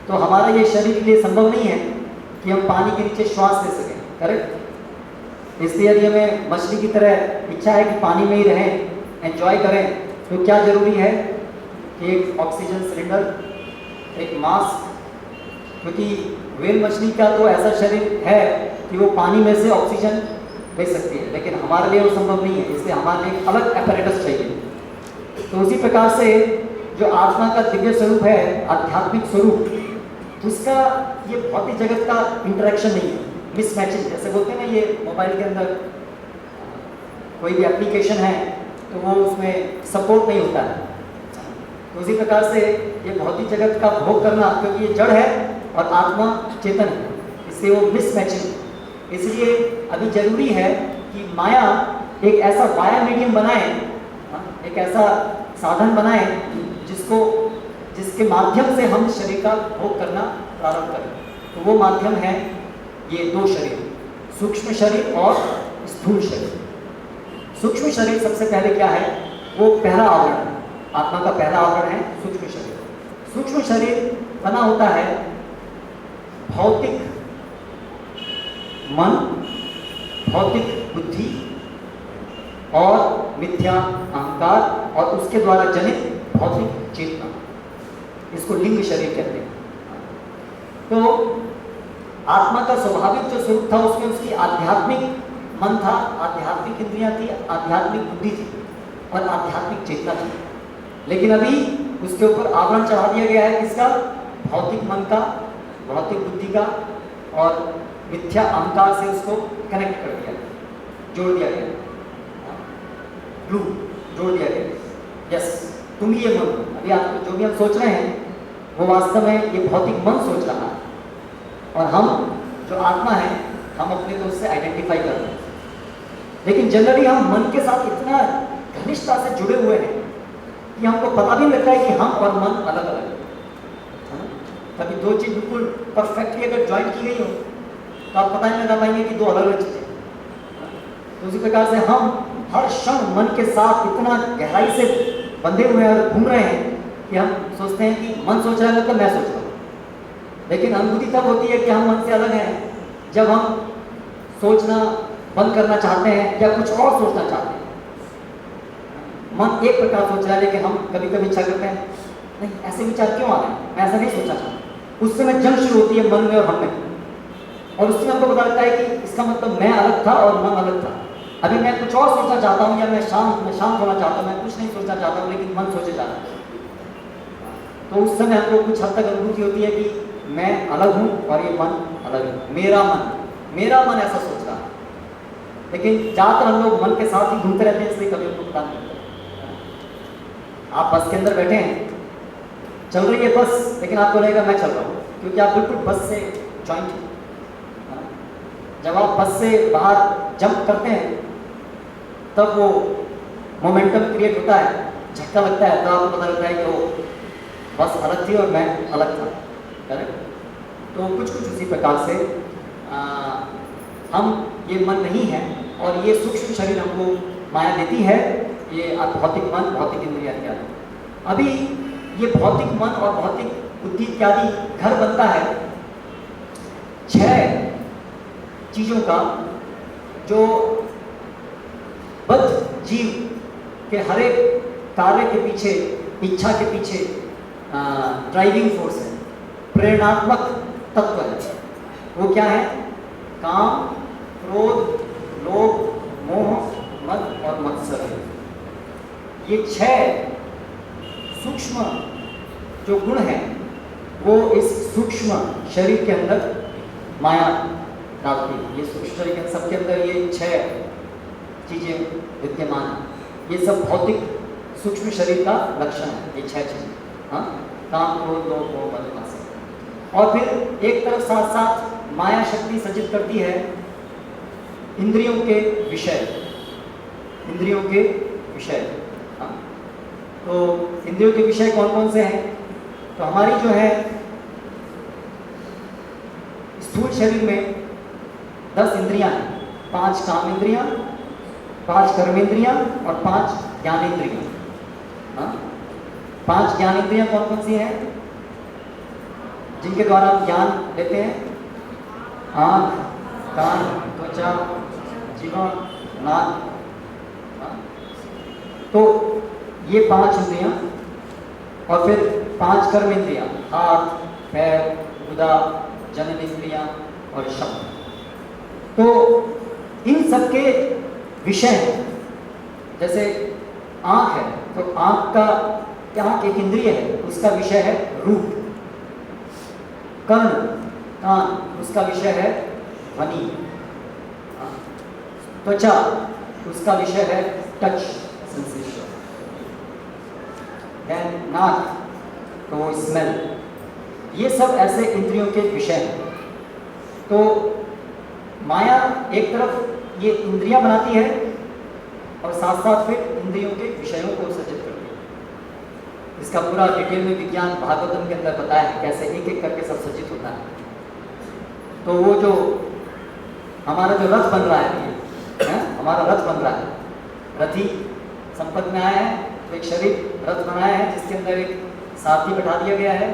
तो हमारा ये शरीर के लिए संभव नहीं है कि हम पानी के नीचे श्वास ले सकें, करेक्ट। इसलिए यदि हमें मछली की तरह इच्छा है कि पानी में ही रहें, एंजॉय करें, तो क्या जरूरी है कि एक ऑक्सीजन सिलेंडर, एक मास्क, क्योंकि वेल मछली का तो ऐसा शरीर है कि वो पानी में से ऑक्सीजन ले सकती है, लेकिन हमारे लिए वो संभव नहीं है, इसलिए हमारे लिए एक अलग एपरेटस चाहिए। तो उसी प्रकार से जो आत्मा का दिव्य स्वरूप है, आध्यात्मिक स्वरूप, उसका ये भौतिक जगत का इंटरेक्शन नहीं है, मिसमैचिंग। जैसे बोलते हैं ना, ये मोबाइल के अंदर कोई भी एप्लीकेशन है तो वो उसमें सपोर्ट नहीं होता है। तो उसी प्रकार से ये भौतिक जगत का भोग करना, क्योंकि ये जड़ है और आत्मा चेतन है, इससे वो मिसमैचिंग। इसलिए अभी जरूरी है कि माया एक ऐसा वाया मीडियम बनाए, एक ऐसा साधन बनाए जिसके माध्यम से हम शरीर का भोग करना प्रारंभ करें। तो वो माध्यम है ये दो शरीर, सूक्ष्म शरीर और स्थूल शरीर। सूक्ष्म शरीर सबसे पहले क्या है? वो पहला आवरण है, आत्मा का पहला आवरण है सूक्ष्म शरीर। सूक्ष्म शरीर बना होता है भौतिक मन, भौतिक बुद्धि और मिथ्या अहंकार और उसके द्वारा जनित भौतिक चेतना, इसको लिंग शरीर कहते हैं। तो आत्मा का स्वाभाविक जो स्वरूप था उसमें उसकी आध्यात्मिक मन था, आध्यात्मिक इंद्रियां थी, आध्यात्मिक बुद्धि थी और आध्यात्मिक चेतना थी। लेकिन अभी उसके ऊपर आवरण चढ़ा दिया गया है किसका? भौतिक मन का, भौतिक बुद्धि का और मिथ्या अहंकार से उसको कनेक्ट कर दिया गया, जोड़ दिया गया, ग्लू जोड़ दिया गया। यस, तुम ही ये मन, अभी आप जो भी हम सोच रहे हैं वो वास्तव में ये भौतिक मन सोच रहा है, और हम जो आत्मा है हम अपने को उससे आइडेंटिफाई कर रहे हैं। लेकिन जनरली हम मन के साथ इतना घनिष्ठता से जुड़े हुए हैं कि हमको पता भी नहीं लगता है कि हम और मन अलग अलग है। कभी दो चीज़ बिल्कुल परफेक्टली अगर ज्वाइन की गई हो तो आप पता नहीं लगा पाएंगे कि दो अलग अलग चीज़ें। तो उसी प्रकार से हम हर क्षण मन के साथ इतना गहराई से बंधे हुए हैं और घूम रहे हैं कि हम सोचते हैं कि मन सोच रहा है मतलब मैं सोच रहा हूँ। लेकिन अनुभूति तब होती है कि हम मन से अलग हैं जब हम सोचना बंद करना चाहते हैं या कुछ और सोचना चाहते हैं। मन एक प्रकार सोच रहा है, लेकिन हम कभी कभी इच्छा करते हैं नहीं, ऐसे विचार क्यों आ रहे हैं, मैं ऐसा नहीं सोचना चाहता। उस समय जंग शुरू होती है मन में और हम में, और उसमें हमको पता लगता है कि इसका मतलब मैं अलग था और मन अलग था। अभी मैं कुछ और सोचना चाहता हूँ या मैं शांत होना चाहता हूँ, मैं कुछ नहीं सोचना चाहता हूँ, लेकिन मन सोचे जा रहा है। तो उस समय हमको कुछ हद तक अनुभूति होती है कि मैं अलग हूँ और ये मन अलग है, मेरा मन ऐसा सोच रहा है। लेकिन ज़्यादातर हम लोग मन के साथ ही घूमते रहते हैं, इसलिए कभी हमको पता नहीं लगता। आप बस के अंदर बैठे हैं, चल रही है बस, लेकिन आपको लगेगा मैं चल रहा हूँ, क्योंकि आप बिल्कुल बस से जॉइंट हैं। जब आप बस से बाहर जंप करते हैं तब वो मोमेंटम क्रिएट होता है, झटका लगता है, तो आपको पता लगता है कि वो बस अलग थी और मैं अलग था। करेक्ट? तो कुछ कुछ उसी प्रकार से हम ये मन नहीं है और ये सूक्ष्म शरीर हमको माया देती है, ये भौतिक मन, भौतिक इंद्रिया इत्यादि। अभी ये भौतिक मन और भौतिक बुद्धि इत्यादि घर बनता है 6 चीज़ों का, जो बद्ध जीव के हर एक कार्य के पीछे, इच्छा के पीछे ड्राइविंग फोर्स है, प्रेरणात्मक तत्व है। वो क्या है? काम, क्रोध, लोभ, मोह, मद और मत्सर। ये 6 सूक्ष्म जो गुण हैं वो इस सूक्ष्म शरीर के अंदर माया डालती है। ये सूक्ष्म शरीर के सबके अंदर ये 6 चीज़ें विद्यमान हैं। ये सब भौतिक सूक्ष्म शरीर का लक्षण है, ये 6 चीज़ें। हाँ, काम, क्रोध, लोभ, मोह, मद, मत्सर। और फिर एक तरफ साथ साथ माया शक्ति सृजित करती है इंद्रियों के विषय, इंद्रियों के विषय। हाँ, तो इंद्रियों के विषय कौन कौन से हैं? तो हमारी जो है स्थूल शरीर में 10 इंद्रियां हैं, 5 काम इंद्रियां, 5 कर्मेंद्रियां और 5 ज्ञानेंद्रियां। हाँ, 5 ज्ञानेंद्रियां कौन कौन सी हैं जिनके द्वारा हम ज्ञान लेते हैं? आँख, कान, त्वचा, जीवा, नाक। हाँ, तो ये 5 इंद्रियां और फिर 5 कर्म इंद्रियां, हाथ, पैर, गुदा, जनन इंद्रियां और शब्द। तो इन सबके विषय हैं। जैसे आँख है तो आँख का, आँख एक इंद्रिय है, उसका विषय है रूप। कर्ण, कान, उसका विषय है ध्वनि। त्वचा, उसका विषय है टच, सेंसेशन। देन नाक, तो वो स्मेल। ये सब ऐसे इंद्रियों के विषय हैं। तो माया एक तरफ ये इंद्रियां बनाती है और साथ साथ फिर इंद्रियों के विषयों को सृजित करती है। इसका पूरा डिटेल में विज्ञान भागवतम के अंदर बताया है कैसे एक एक करके सब सृजित होता है। तो वो जो हमारा जो रथ बन रहा है, हमारा रथ बन रहा है, रथी संपत्ति में आया है, तो एक शरीर रथ बनाया है जिसके अंदर एक सारथी बैठा दिया गया है,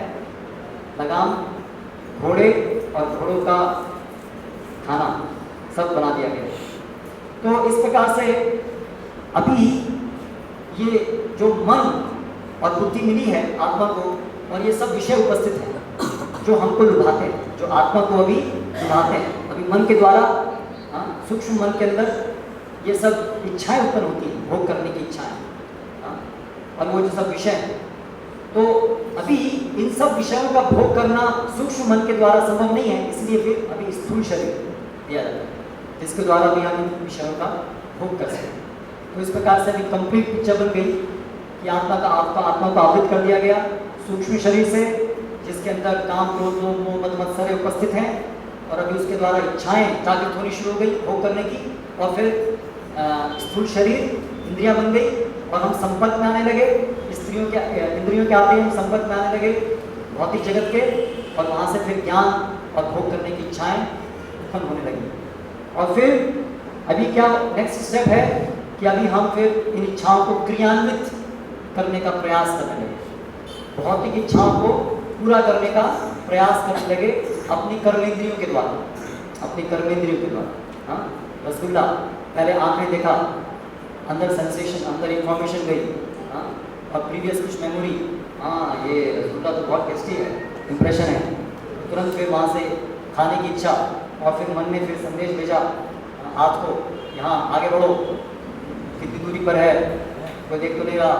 लगाम, घोड़े और घोड़ों का खाना सब बना दिया गया है। तो इस प्रकार से अभी ये जो मन और बुद्धि मिली है आत्मा को, और ये सब विषय उपस्थित हैं जो हमको लुभाते हैं, जो आत्मा को अभी लुभाते हैं। अभी मन के द्वारा, सूक्ष्म मन के अंदर ये सब इच्छाएं उत्पन्न होती हैं, भोग करने की इच्छाएं, और वो जो सब विषय हैं। तो अभी इन सब विषयों का भोग करना सूक्ष्म मन के द्वारा संभव नहीं है, इसलिए फिर अभी स्थूल शरीर दिया जाता है जिसके द्वारा भी हम इन विषयों का भोग कर सकते हैं। तो इस प्रकार से अभी कंप्लीट पिक्चर बन गई कि आत्मा को आवृत कर दिया गया सूक्ष्म शरीर से, जिसके अंदर काम, क्रोध, लोभ, मोह, मद, मत्सर उपस्थित हैं, और अभी उसके द्वारा इच्छाएं जागृत होनी शुरू हो गई भोग करने की, और फिर स्थूल शरीर, इंद्रियां बन गई और हम संपर्क में आने लगे, इंद्रियों के आते हम संपर्क में आने लगे भौतिक जगत के, और वहाँ से फिर ज्ञान और भोग करने की इच्छाएं उत्पन्न होने लगी। और फिर अभी क्या नेक्स्ट स्टेप है कि अभी हम फिर इन इच्छाओं को क्रियान्वित करने का प्रयास करने लगे, भौतिक इच्छाओं को पूरा करने का प्रयास करने लगे अपनी कर्मेंद्रियों के द्वारा, अपनी कर्मेंद्रियों के द्वारा। हाँ, रसगुल्ला पहले आँख ने देखा, अंदर सेंसेशन, अंदर इंफॉर्मेशन गई, हाँ, और प्रीवियस कुछ मेमोरी, हाँ ये रसगुल्ला तो बहुत टेस्टी है, इंप्रेशन है, तो तुरंत फिर वहाँ से खाने की इच्छा, और फिर मन ने फिर संदेश भेजा हाथ को, यहाँ आगे बढ़ो, कितनी दूरी पर है, कोई देख तो नहीं रहा,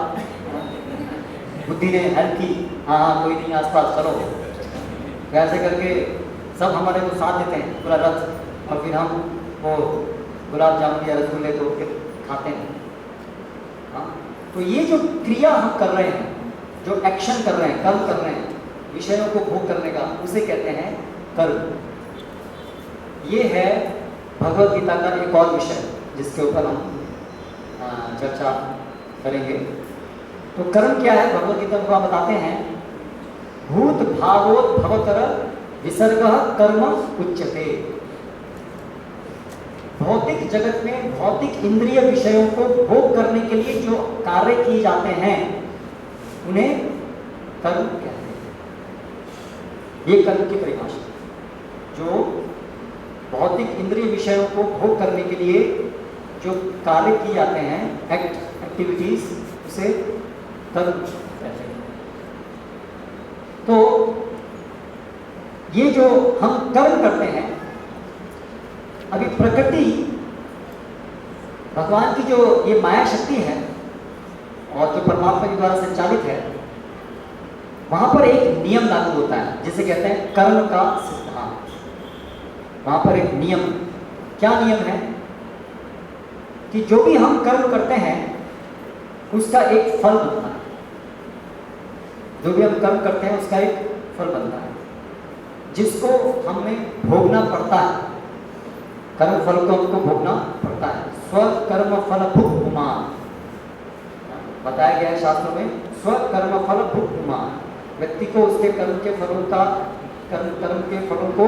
बुद्धि ने हेल्प की, हाँ हाँ कोई नहीं आसपास चलो, ऐसे करके सब हमारे को साथ देते हैं पूरा रथ, और फिर हम वो गुलाब जामुन या रसगुल्ले तो फिर खाते हैं। हाँ, तो ये जो क्रिया हम कर रहे हैं, जो एक्शन कर रहे हैं, कर्म कर रहे हैं, विषयों को भोग करने का, उसे कहते हैं कर्म। ये है भगवद गीता का एक और विषय जिसके ऊपर हम चर्चा करेंगे। तो कर्म क्या है भगवद गीता को बताते हैं, भूत भावोद्भवतर विसर्ग कर्म उच्यते। भौतिक जगत में भौतिक इंद्रिय विषयों को भोग करने के लिए जो कार्य किए जाते हैं उन्हें कर्म कहते हैं। ये कर्म की परिभाषा, जो भौतिक इंद्रिय विषयों को भोग करने के लिए जो कार्य किए जाते हैं, एक्टिविटीज, उसे कर्म कहते हैं। तो ये जो हम कर्म करते हैं, अभी प्रकृति, भगवान की जो ये माया शक्ति है और जो परमात्मा के द्वारा संचालित है, वहां पर एक नियम लागू होता है जिसे कहते हैं कर्म का सिद्धांत। वहां पर एक नियम, क्या नियम है कि जो भी हम कर्म करते हैं उसका एक फल बनता है। जो भी हम कर्म करते हैं उसका एक फल बनता है जिसको हमें भोगना पड़ता है। कर्म फल को हमको भोगना पड़ता है। स्व कर्म फल भुक् पुमान, बताया गया है शास्त्रों में, स्व कर्म फल भुक् पुमान, व्यक्ति को उसके कर्म के फलों का, कर्म के फलों को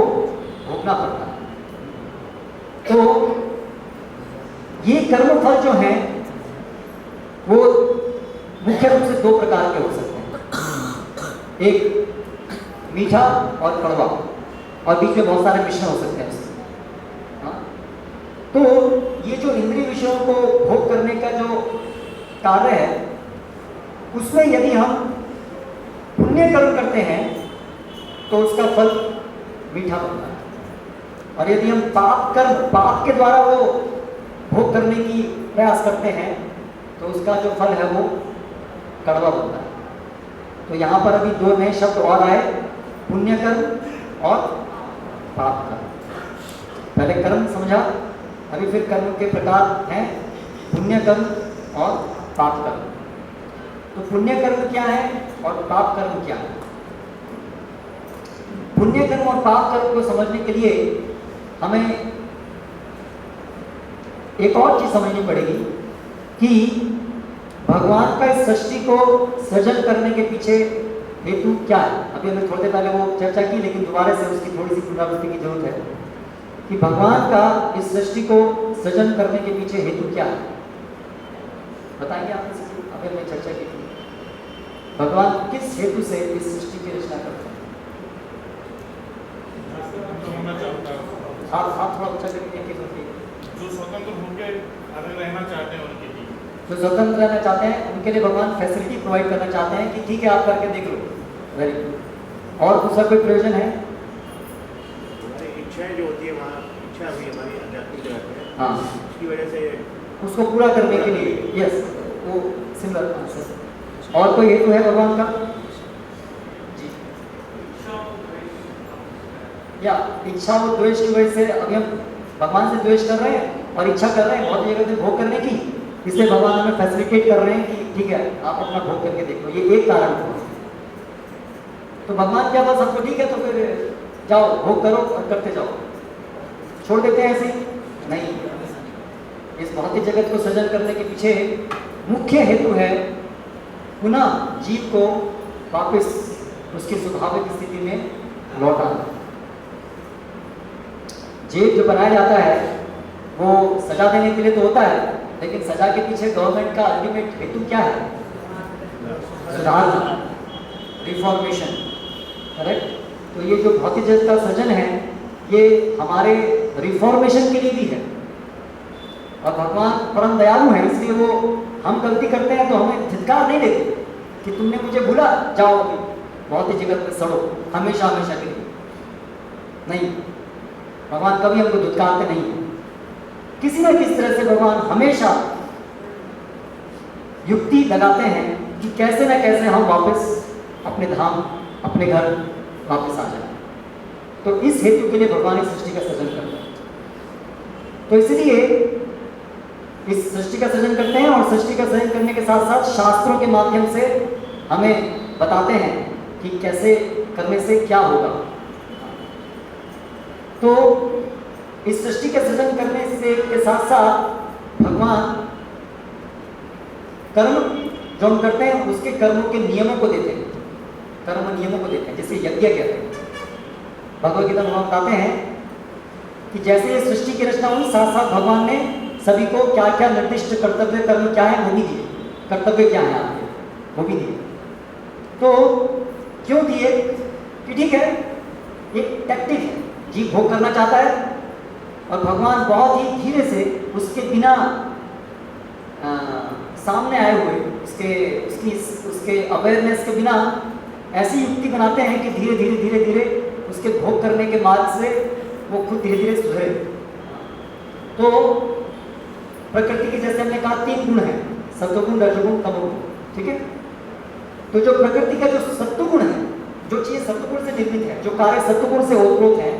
भोगना पड़ता है। तो ये कर्म फल जो हैं वो मुख्य रूप से दो प्रकार के हो सकते हैं, एक मीठा और कड़वा, और बीच में बहुत सारे मिश्रण हो सकते हैं उसके। हाँ? तो ये जो इंद्रिय विषयों को भोग करने का जो कार्य है, उसमें यदि हम पुण्य कर्म करते हैं तो उसका फल मीठा बनता है, और यदि हम पाप के द्वारा वो भोग करने की प्रयास करते हैं तो उसका जो फल है वो कड़वा बनता है। तो यहाँ पर अभी दो नए शब्द और आए, पुण्य कर्म और पाप कर्म। पहले कर्म समझा, अभी फिर कर्म के प्रकार हैं पुण्य कर्म और पाप कर्म। तो पुण्य कर्म क्या है और पाप कर्म क्या है? पुण्य कर्म और पाप कर्म को समझने के लिए हमें एक और चीज समझनी पड़ेगी कि भगवान का इस सृष्टि को सृजन करने के पीछे हेतु क्या है। अभी हमने थोड़ी देर पहले वो चर्चा की, लेकिन दोबारा से उसकी थोड़ी सी पुनरावृत्ति की जरूरत है कि भगवान का इस सृष्टि को सृजन करने के पीछे हेतु क्या है। बताएंगे आप? अभी हमने चर्चा की थी, भगवान किस हेतु से इस सृष्टि की रचना करते हैं? आप थोड़ा ऊंचा करके जो स्वतंत्र होकर रहना चाहते हैं उनके लिए, जो स्वतंत्र रहना चाहते हैं उनके लिए भगवान फैसिलिटी प्रोवाइड करना चाहते हैं कि ठीक है आप करके देख लो, वेरी गुड। और दूसरा कोई प्रयोजन है? हमारी इच्छाएं जो होती है, वहाँ इच्छा भी हमारी आध्यात्मिक जगत है, हाँ, उसकी वजह से उसको पूरा करने के लिए, यस, वो सिमिलर आंसर। और कोई हेतु है भगवान का? जी, या इच्छा और द्वेष की वजह से अभी हम भगवान से द्वेष कर रहे हैं और इच्छा कर रहे हैं बहुत जगह से भोग करने की, इसलिए भगवान हमें फैसिलिटेट कर रहे हैं कि ठीक है आप अपना भोग करके देखो। ये एक कारण है। तो भगवान क्या बस हमको ठीक है तो फिर जाओ भोग करो और करते जाओ, छोड़ देते हैं ऐसे? नहीं, इस भौतिक जगत को सृजन करने के पीछे मुख्य हेतु है पुनः जीव को वापस उसकी स्वाभाविक स्थिति में लौटाना। जेल जो बनाया जाता है वो सजा देने के लिए तो होता है, लेकिन सजा के पीछे गवर्नमेंट का अल्टीमेट हेतु क्या है? सुधारना, रिफॉर्मेशन, करेक्ट। तो ये जो भौतिक जगत का सृजन है ये हमारे रिफॉर्मेशन के लिए भी है, और भगवान परम दयालु है, इसलिए वो हम गलती करते हैं तो हमें धिक्कार नहीं देते कि तुमने मुझे भूला, जाओ अभी भौतिक जगत में सड़ो हमेशा हमेशा के लिए। नहीं, भगवान कभी हमको धुतकारते नहीं है। किसी न किसी तरह से भगवान हमेशा युक्ति लगाते हैं कि कैसे ना कैसे हम वापस अपने धाम, अपने घर वापस आ जाए। तो इस हेतु के लिए भगवान इस सृष्टि का सृजन करते हैं। तो इसलिए इस सृष्टि का सृजन करते हैं, और सृष्टि का सृजन करने के साथ साथ शास्त्रों के माध्यम से हमें बताते हैं कि कैसे करने से क्या होगा। तो इस सृष्टि का सृजन करने से के साथ साथ भगवान कर्म जो हम करते हैं उसके कर्मों के नियमों को देते हैं, कर्म नियमों को देते हैं, जिसे यज्ञ कहते हैं। भगवद गीता में हम बताते हैं कि जैसे ये सृष्टि की रचना हुई, साथ साथ भगवान ने सभी को क्या क्या निर्दिष्ट कर्तव्य कर्म क्या है वो भी दिए, कर्तव्य क्या है आपके वो भी दिए। तो क्यों दिए कि ठीक है, एक टैक्टिक है, जीव भोग करना चाहता है और भगवान बहुत ही धीरे से उसके बिना सामने आए हुए उसके अवेयरनेस के बिना ऐसी युक्ति बनाते हैं कि धीरे धीरे धीरे धीरे उसके भोग करने के मार्ग से वो खुद धीरे धीरे सुधरे। तो प्रकृति के जैसे हमने कहा 3 गुण हैं, सत्वगुण, रजोगुण, तमोगुण, ठीक है। तो जो प्रकृति का जो सत्वगुण है, जो चीज सत्वगुण से निर्मित है, जो कार्य सत्वगुण से ओतप्रोत है,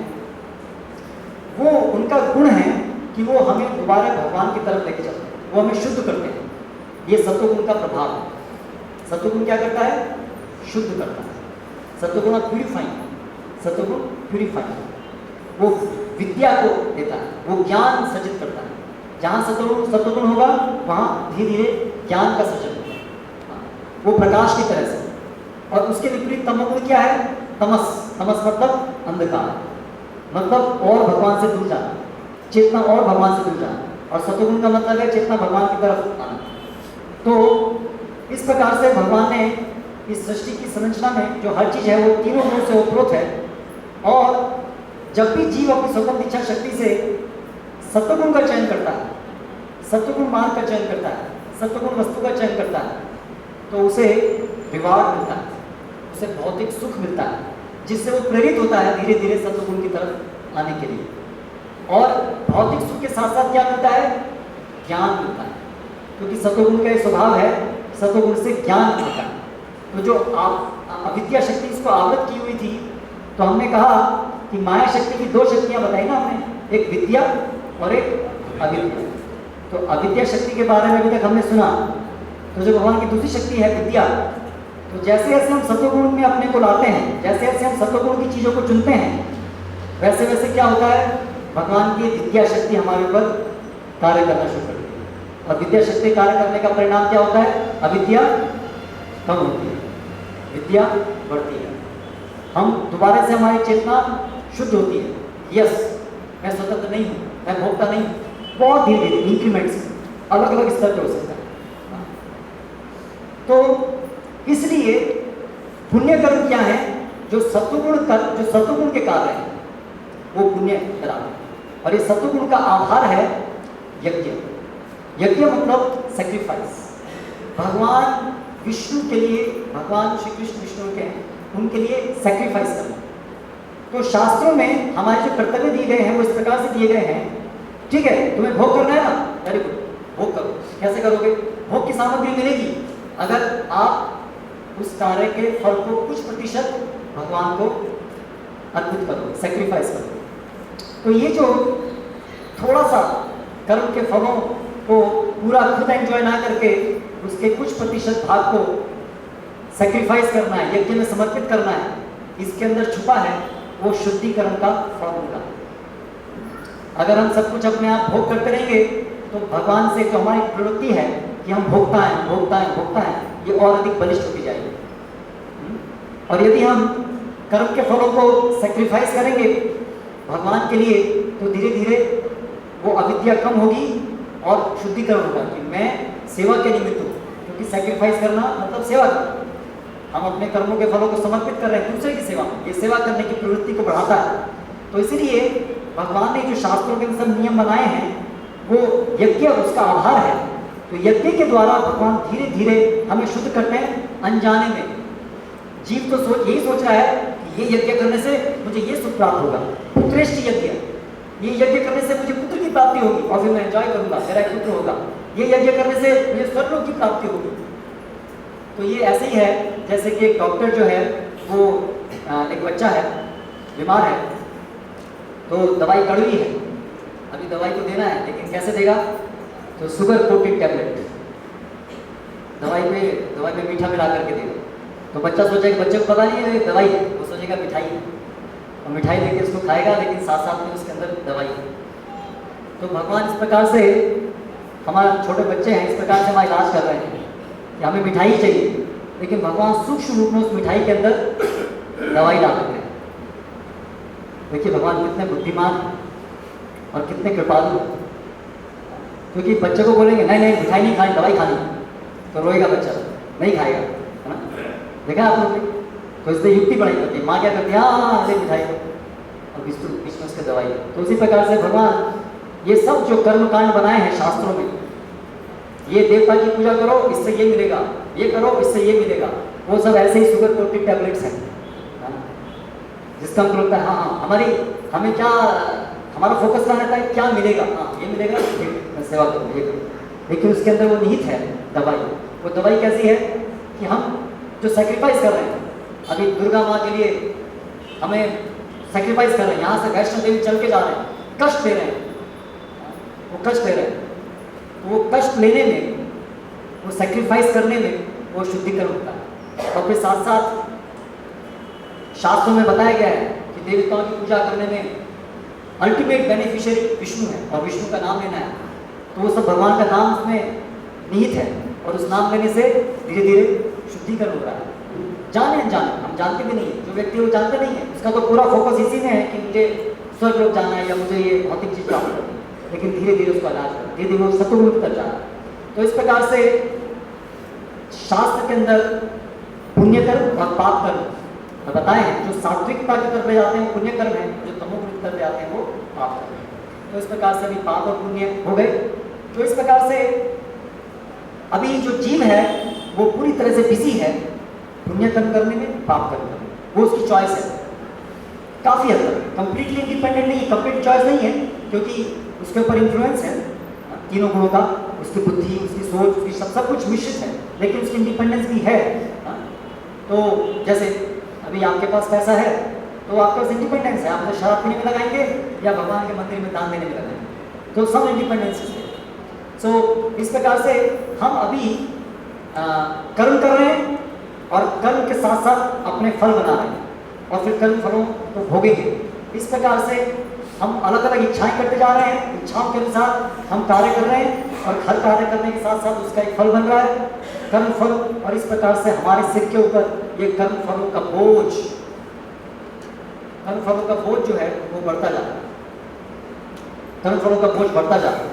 वो उनका गुण है कि वो हमें दोबारा भगवान की तरफ लेके चलते हैं, वो हमें शुद्ध करते हैं। ये सत्वगुण का प्रभाव है। सत्वगुण क्या करता है? शुद्ध करता है। सत्वगुण प्यूरिफाइंग, सत्वगुण प्यूरिफाइंग, वो विद्या को देता है, वो ज्ञान सृजित करता है। जहाँ सत्वगुण होगा वहाँ धीरे धीरे ज्ञान का सृजन होगा, वो प्रकाश की तरह से। और उसके विपरीत तमोगुण क्या है? तमस, तमस मतलब अंधकार, मतलब और भगवान से दूर जाना, चेतना और भगवान से दूर जाना। और सत्वगुण का मतलब है चेतना भगवान की तरफ आना। तो इस प्रकार से भगवान ने इस सृष्टि की संरचना में जो हर चीज है वो तीनों गुणों से ओतप्रोत है। और जब भी जीव अपनी स्वतंत्र इच्छा शक्ति से सत्वगुण का चयन करता है, सत्वगुण मार्ग का चयन करता है, सत्वगुण वस्तु का चयन करता है, तो उसे रिवार्ड मिलता है, उसे भौतिक सुख मिलता है, जिससे वो प्रेरित होता है धीरे धीरे सत्वगुण की तरफ आने के लिए। और भौतिक सुख के साथ साथ क्या मिलता है? ज्ञान मिलता है, क्योंकि सत्वगुण का एक स्वभाव है, सत्वगुण से ज्ञान मिलता है। तो जो अविद्या शक्ति इसको आवृत की हुई थी, तो हमने कहा कि माया शक्ति की 2 शक्तियां बताई ना हमने, एक विद्या और एक अविद्या। तो अविद्या शक्ति के बारे में अभी तक हमने सुना। तो जो भगवान की दूसरी शक्ति है विद्या, तो जैसे जैसे हम सत्वगुण में अपने को लाते हैं, जैसे जैसे हम सत्वगुण की चीज़ों को चुनते हैं, वैसे वैसे क्या होता है? भगवान की विद्या शक्ति हमारे ऊपर कार्य करना शुरू करती है। और विद्या शक्ति कार्य करने का परिणाम क्या होता है? अविद्या कम होती है, विद्या बढ़ती है, हम दोबारा से हमारी चेतना शुद्ध होती है। यस, मैं स्वतंत्र नहीं हूँ, मैं भोक्ता नहीं हूँ। बहुत धीरे धीरे इंक्रीमेंट्स अलग अलग स्तर पे हो सकता है। तो इसलिए पुण्य कर्म क्या है? जो सत्वगुण के कार्य हैं वो पुण्य कराते हैं। और ये सत्वगुण का आधार है यज्ञ। यज्ञ मतलब सैक्रिफाइस। भगवान विष्णु के लिए, भगवान श्री कृष्ण विष्णु के हैं, उनके लिए सैक्रिफाइस करना। तो शास्त्रों में हमारे जो कर्तव्य दिए गए हैं वो इस प्रकार से दिए गए हैं। ठीक है, तुम्हें भोग करना है ना, वेरी गुड, भोग करो। कैसे करोगे? भोग की सामग्री मिलेगी अगर आप उस कार्य के फल को कुछ प्रतिशत भगवान को अर्पित करोगे, सैक्रिफाइस करोगे। तो ये जो थोड़ा सा कर्म के फलों को पूरा खुद एंजॉय ना करके उसके कुछ प्रतिशत भाग को सैक्रिफाइस करना है, यज्ञ में समर्पित करना है, इसके अंदर छुपा है वो शुद्धिकरण का फॉर्मूला। अगर हम सब कुछ अपने आप भोग करते रहेंगे तो भगवान से जो हमारी प्रवृत्ति है कि हम भोगता है भोगता है भोगता है, ये और अधिक बलिष्ठ होती जाएगी। और यदि हम कर्म के फलों को सैक्रिफाइस करेंगे भगवान के लिए, तो धीरे धीरे वो अविद्या कम होगी और शुद्धिकरण होगा कि मैं सेवा के निमित्त हूँ। क्योंकि सैक्रिफाइस करना मतलब सेवा करना, हम अपने कर्मों के फलों को समर्पित कर रहे हैं दूसरे की सेवा में, ये सेवा करने की प्रवृत्ति को बढ़ाता है। तो इसीलिए भगवान ने जो शास्त्रों के सब नियम बनाए हैं वो यज्ञ उसका आधार है। तो यज्ञ के द्वारा भगवान धीरे धीरे हमें शुद्ध करते हैं अनजाने में। जीव तो यही सोच रहा है कि ये यज्ञ करने से मुझे ये सुख प्राप्त होगा, पुत्रेष्टि यज्ञ, ये यज्ञ करने से मुझे पुत्र की प्राप्ति होगी और फिर मैं एंजॉय करूंगा, मेरा एक पुत्र होगा। ये यज्ञ करने से मुझे स्वर्गलोक की प्राप्ति होगी। तो ये ऐसे ही है जैसे कि एक डॉक्टर जो है वो एक बच्चा है बीमार है, तो दवाई कड़वी है, अभी दवाई तो देना है लेकिन कैसे देगा, तो शुगर कोटेड टैबलेट दवाई में मीठा मिला करके देगा। तो बच्चा सोचेगा, बच्चे को पता नहीं है दवाई है, वो सोचेगा मिठाई है और मिठाई लेके उसको खाएगा, लेकिन साथ साथ में उसके अंदर दवाई है। तो भगवान इस प्रकार से हमारे छोटे बच्चे हैं, इस प्रकार से हमारा इलाज कर रहे हैं कि हमें मिठाई चाहिए, लेकिन भगवान सूक्ष्म रूप में उस मिठाई के अंदर दवाई डाल देते हैं। देखिए भगवान कितने बुद्धिमान और कितने कृपालु, क्योंकि बच्चे को बोलेंगे नहीं नहीं मिठाई नहीं खानी, दवाई खानी, तो रोएगा बच्चा, नहीं खाएगा, है ना। देखा आप लोग, तो इसलिए युक्ति बढ़ाई करती है, माँ क्या करती है, हाँ ले मिठाई को, और बीच में उसके दवाई। तो उसी प्रकार से भगवान ये सब जो कर्मकांड बनाए हैं शास्त्रों में, ये देवता की पूजा करो इससे ये मिलेगा, ये करो इससे ये मिलेगा, वो सब ऐसे ही शुगर कोटेड टैबलेट्स हैं, जिसका हमको लगता है हाँ हमें क्या, हमारा फोकस कहाँ रहता है, क्या मिलेगा, हाँ ये मिलेगा, मैं सेवा करूँ, ये करूँ, लेकिन उसके अंदर वो निहित है दवाई। वो दवाई कैसी है कि हम जो सेक्रीफाइस कर रहे हैं, अभी दुर्गा माँ के लिए हमें सेक्रीफाइस कर रहे हैं, यहाँ से वैष्णो देवी चल के जा रहे हैं, कष्ट दे रहे हैं, वो कष्ट दे रहे हैं, तो वो कष्ट लेने में, वो सेक्रीफाइस करने में वो शुद्धिकरण होता है। और फिर साथ साथ शास्त्रों में बताया गया है कि देवताओं की पूजा करने में अल्टीमेट बेनिफिशियरी विष्णु है और विष्णु का नाम लेना है, तो वो सब भगवान का नाम उसमें निहित है, और उस नाम लेने से धीरे धीरे शुद्धिकरण हो रहा है। जाने अनजाने, हम जानते भी नहीं है, जो व्यक्ति वो जानते नहीं है, उसका तो पूरा फोकस इसी में है कि मुझे स्वर्ग जाना है या मुझे ये भौतिक चीज प्राप्त करनी है, लेकिन धीरे धीरे उसका इलाज कर, धीरे धीरे वो सतुगुण तक जा रहा है। तो इस प्रकार से शास्त्र के अंदर पुण्य कर्म और पाप कर्म बताए हैं, जो सात्विकता की तरफ ले जाते हैं वो पुण्य कर्म है, जो तमोगुण की तरफ ले जाते हैं वो पाप कर्म है। तो इस प्रकार से अभी पाप और पुण्य हो गए। तो इस प्रकार से अभी जो जीव है वो पूरी तरह से बिजी है पुण्य कर्म करने में, पाप कर्म करने में, वो उसकी चॉइस है काफ़ी हद तक, कंप्लीटली इंडिपेंडेंट नहीं, कंप्लीट चॉइस नहीं है, क्योंकि उसके ऊपर इन्फ्लुएंस है तीनों गुणों का, उसकी बुद्धि, उसकी सोच, उसकी सब कुछ मिश्रित है, लेकिन उसकी इंडिपेंडेंस भी है। तो जैसे अभी आपके पास पैसा है तो आपके पास इंडिपेंडेंस है, आप तो शराब पीने में लगाएंगे या भगवान के मंदिर में दान देने में लगाएंगे, तो सब इंडिपेंडेंस है। सो इस प्रकार से हम अभी कर्म कर रहे हैं और कर्म के साथ साथ अपने फल बना रहे हैं, और फिर कर्म फलों को भोगेंगे। इस प्रकार से हम अलग अलग इच्छाएं करते जा रहे हैं, इच्छाओं के अनुसार हम कार्य कर रहे हैं, और हर कार्य करने के साथ साथ उसका एक फल बन रहा है, कर्म फल। और इस प्रकार से हमारे सिर के ऊपर ये कर्म फलों का बोझ, कर्म फलों का बोझ जो है वो बढ़ता जा रहा है, कर्म फलों का बोझ बढ़ता जा रहा है।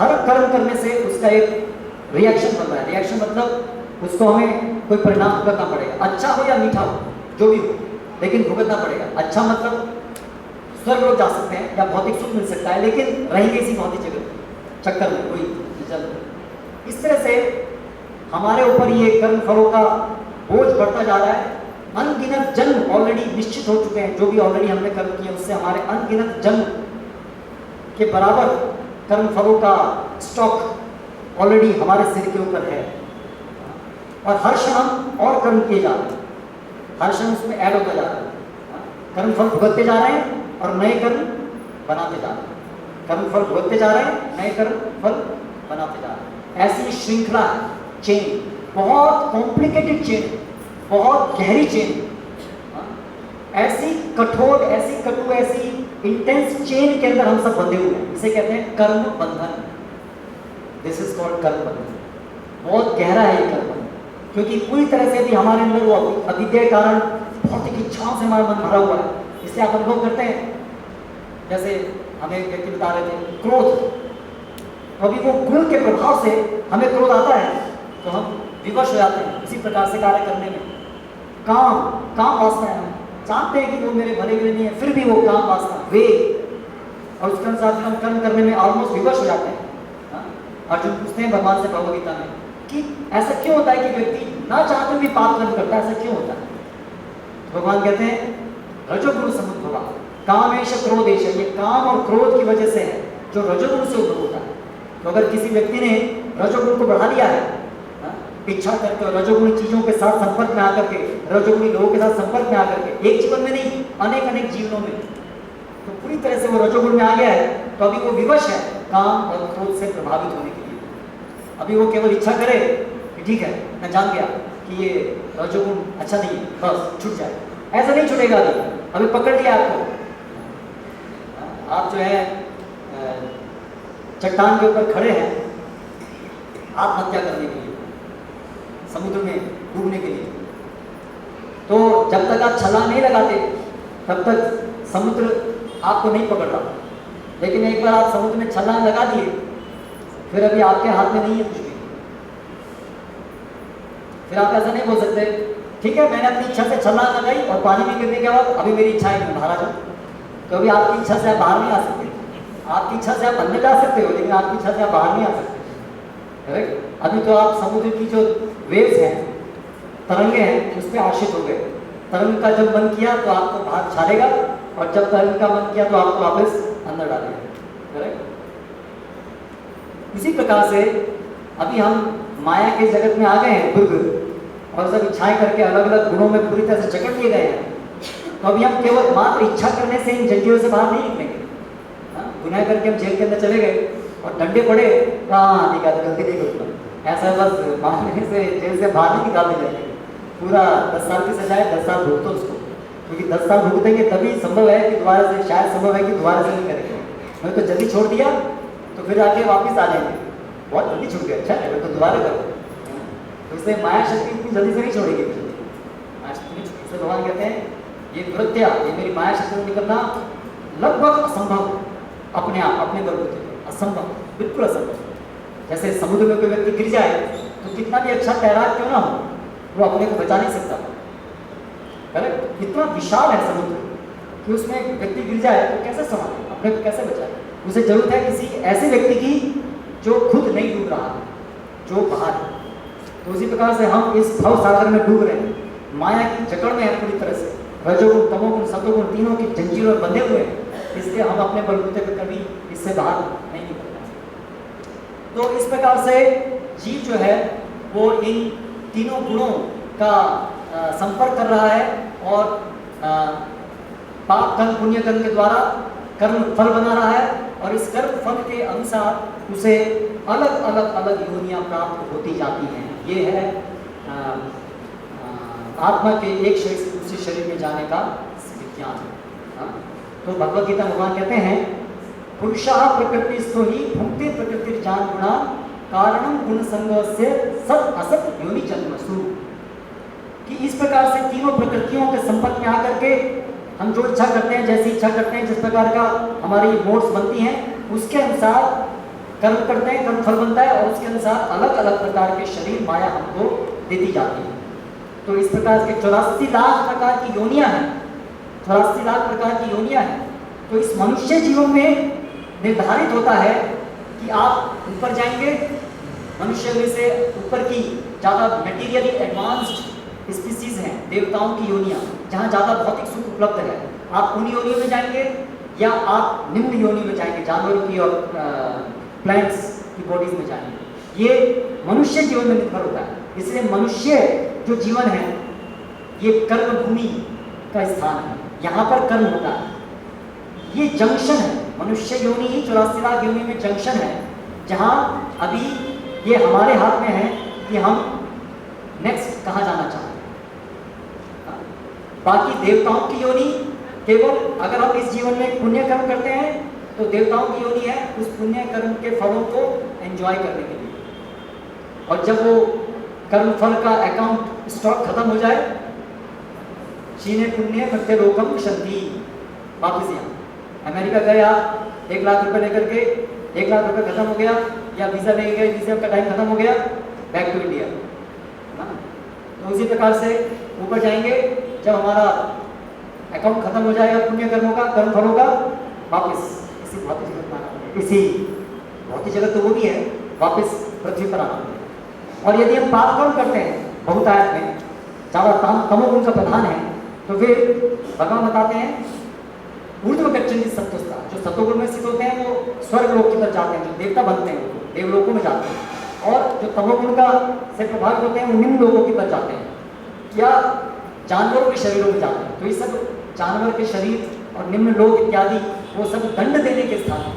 हर कर्म करने से उसका एक रिएक्शन बन रहा है, रिएक्शन मतलब उसको हमें कोई परिणाम भुगतना पड़ेगा, अच्छा हो या मीठा हो, जो भी हो, लेकिन भुगतना पड़ेगा। अच्छा मतलब स्वर्ग लोग जा सकते हैं या भौतिक सुख मिल सकता है, लेकिन रहेंगे इसी भौतिक जगत चक्कर में कोई जल। इस तरह से हमारे ऊपर ये कर्म फलों का बोझ बढ़ता जा रहा है। अनगिनत जन्म ऑलरेडी निश्चित हो चुके हैं, जो भी ऑलरेडी हमने कर्म किए उससे हमारे अनगिनत जन्म के बराबर कर्म फलों का स्टॉक ऑलरेडी हमारे सिर के ऊपर है, और हर क्षण हम और कर्म किए जा रहे हैं, हर क्षण उसमें ऐड होता जा रहा है, कर्म फल भुगतते जा रहे हैं और नए कर्म बनाते जा रहे हैं, कर्म फल भुगतते जा रहे हैं, नए कर्म फल बनाते जा रहे हैं। ऐसी श्रृंखला है, चेन, बहुत कॉम्प्लिकेटेड चेन, बहुत गहरी चेन, ऐसी कठोर, ऐसी कटु, ऐसी इंटेंस चेन के अंदर हम सब बंधे हुए हैं। इसे कहते हैं कर्म बंधन। दिस इज कॉल्ड कर्म बंधन। बहुत गहरा है ये कर्म बंधन, क्योंकि पूरी तरह से भी हमारे अंदर वो अविद्या के कारण भौतिक इच्छाओं से हमारा मन भरा हुआ है। इसलिए आप अनुभव करते हैं, जैसे हमें एक व्यक्ति बता रहे थे क्रोध, अभी वो गुण के प्रभाव से हमें क्रोध आता है तो हम विवश हो जाते हैं इसी प्रकार से कार्य करने में। काम वासना है, हम जानते हैं कि वो मेरे भले के लिए नहीं है, फिर भी वो काम वासना वे, और उसके अनुसार हम कर्म करने में ऑलमोस्ट विवश हो जाते हैं। अर्जुन पूछते हैं भगवान से भगवद गीता में कि ऐसा क्यों होता है कि व्यक्ति ना चाहते हुए भी पाप कर्म करता है, ऐसा क्यों होता है? भगवान कहते हैं रजोगुण समुद्भवा कामेश क्रोधेश, ये काम और क्रोध की वजह से है जो रजोगुण से उद्भव होता है। तो अगर किसी व्यक्ति ने रजोगुण को बढ़ा लिया है, हाँ? इच्छा करके और रजोगुणी चीजों के साथ संपर्क में आकर के, रजोगुणी लोगों के साथ संपर्क में आकर के, एक जीवन में नहीं अनेक अनेक जीवनों में, तो पूरी तरह से वो रजोगुण में आ गया है। तो अभी वो विवश है काम और क्रोध से प्रभावित होने के लिए। अभी वो केवल इच्छा करे कि ठीक है मैं जान गया कि ये रजोगुण अच्छा नहीं है, बस छूट जाए। ऐसा नहीं छूटेगा। अभी पकड़ लिया आपको, आप जो है चट्टान के ऊपर खड़े हैं आत्महत्या करने के लिए, समुद्र में डूबने के लिए, तो जब तक आप छलांग नहीं लगाते तब तक समुद्र आपको नहीं पकड़ रहा। लेकिन एक बार आप समुद्र में छलांग लगा दिए, फिर अभी आपके हाथ में नहीं है कुछ भी। फिर आप ऐसा नहीं बोल सकते ठीक है मैंने अपनी इच्छा से छलांग लगाई और पानी में गिरने के बाद अभी मेरी इच्छा है कि मैं बाहर आ जाऊँ। तो अभी आपकी इच्छा से आप बाहर नहीं आ सकते। आपकी इच्छा से आप अंदर जा सकते हो, लेकिन आपकी इच्छा से आप बाहर नहीं आ सकते। करेक्ट? अभी तो आप समुद्र की जो वेव्स हैं, तरंगे हैं, उस पर आश्रित हो गए। तरंग का जब मन किया तो आपको बाहर छाड़ेगा, और जब तरंग का मन किया तो आपको वापस अंदर डालेगा। करेक्ट? इसी प्रकार से अभी हम माया के जगत में आ गए हैं दुर्ग, और सब इच्छाएं करके अलग अलग गुणों में पूरी तरह से जकड़ लिए गए हैं। तो अभी हम केवल मात्र इच्छा करने से इन जंजीरों से बाहर नहीं निकलेंगे। गुनाह करके हम जेल के अंदर चले गए और डंडे पड़े, हाँ ठीक है गलती नहीं करूँगा, ऐसा बस मारने से जेल से बाहर नहीं निकालने जाएंगे। पूरा 10 साल की सजा है, 10 साल भुगतो उसको, क्योंकि 10 साल भुगतेंगे तभी संभव है कि दोबारा से, शायद संभव है कि दोबारा से नहीं करेंगे। मैं तो जल्दी छोड़ दिया तो फिर आके वापस आ जाएंगे, बहुत जल्दी छूट गया, अच्छा है मैं तो दोबारा करूँ। तो इसलिए माया शक्ति इतनी जल्दी से नहीं छोड़ेगी। इसलिए भगवान कहते हैं ये नृत्य, ये मेरी माया शक्ति से निकलना लगभग असंभव, अपने आप अपने बलबूते असंभव, बिल्कुल असंभव। जैसे समुद्र में कोई व्यक्ति गिर जाए तो कितना भी अच्छा तैराक क्यों ना हो, वो अपने को बचा नहीं सकता। करेक्ट? इतना विशाल है समुद्र कि उसमें एक व्यक्ति गिर जाए तो कैसे संभाले, अपने को कैसे बचाए। उसे जरूरत है किसी ऐसे व्यक्ति की जो खुद नहीं डूब रहा है, जो बाहर है। तो उसी प्रकार से हम इस भव सागर में डूब रहे हैं, माया की जकड़ में है पूरी तरह से, रजोगुण तमोगुण सतोगुण तीनों की जंजीरों में बंधे हुए हैं। इसलिए हम अपने बलबूते पर कभी इससे बाहर नहीं निकल पाते। तो इस प्रकार से जीव जो है वो इन तीनों गुणों का संपर्क कर रहा है, और पाप कर्म पुण्य कर्म के द्वारा कर्म फल बना रहा है, और इस कर्म फल के अनुसार उसे अलग अलग अलग योनियां प्राप्त होती जाती हैं। ये है आत्मा के एक शरीर से दूसरे शरीर में जाने का विज्ञान। तो भगवद गीता भगवान कहते हैं पुरुषः प्रकृतिस्थो ही भुंक्ते प्रकृतिर्जान गुणा कारणम गुण संगस्य सत असत योनि जन्मसु। कि इस प्रकार से तीनों प्रकृतियों के संपर्क में आकर के हम जो इच्छा करते हैं, जैसी इच्छा करते हैं, जिस प्रकार का हमारी मोड्स बनती हैं, उसके अनुसार कर्म करते हैं, कर्म फल बनता है, और उसके अनुसार अलग अलग प्रकार के शरीर माया हमको देती जाती है। तो इस प्रकार के 84 लाख प्रकार की योनियां हैं, 84 लाख प्रकार की योनियां हैं। तो इस मनुष्य जीवन में निर्धारित होता है कि आप ऊपर जाएंगे, मनुष्य में से ऊपर की ज़्यादा मटेरियली एडवांस्ड स्पीसीज हैं, देवताओं की योनियां, जहाँ ज़्यादा भौतिक सुख उपलब्ध है, आप उन योनियों में जाएंगे, या आप निम्न योनि में जाएंगे, जानवरों की और प्लांट्स की बॉडीज में जाएंगे। ये मनुष्य जीवन में निर्भर होता है। इसलिए मनुष्य जो जीवन है ये कर्म भूमि का स्थान है, यहाँ पर कर्म होता है, ये जंक्शन है। मनुष्य योनि ही 84 लाख योनि में जंक्शन है, जहाँ अभी ये हमारे हाथ में है कि हम नेक्स्ट कहाँ जाना चाहते हैं। बाकी देवताओं की योनि केवल अगर हम इस जीवन में पुण्य कर्म करते हैं तो देवताओं की योनि है उस पुण्य कर्म के फलों को एंजॉय करने के लिए, और जब वो कर्म फल का अकाउंट स्टॉक खत्म हो जाए, क्षीणे पुण्य मध्य लोकम शांति, वापस यहाँ अमेरिका गए आप 1 लाख रुपए लेकर के, 1 लाख रुपए खत्म हो गया, या वीज़ा ले गए, वीज़ा का टाइम खत्म हो गया, बैक टू इंडिया। तो उसी प्रकार से ऊपर जाएंगे, जब हमारा अकाउंट खत्म हो जाएगा पुण्य कर्मों का, कर्म फलों का, वापस इसी भौतिक जगत में आना, इसी भौतिक जगत तो वो भी है, वापस पृथ्वी पर आना। और यदि हम पाप कर्म करते हैं बहुतायत में, ज़्यादा तमोगुण का प्रधान है, तो फिर भगवान बताते हैं ऊर्ध्व गच्छन्ति सत्वस्ता, जो सतोगुण में स्थित होते हैं वो स्वर्ग लोक की तरफ जाते हैं, जो देवता बनते हैं वो देवलोकों में जाते हैं, और जो तमोगुण का से प्रभावित होते हैं वो निम्न लोगों की तरफ जाते हैं या जानवरों के शरीरों में जाते हैं। तो ये सब जानवर के शरीर और निम्न लोग इत्यादि वो सब दंड देने के स्थान हैं।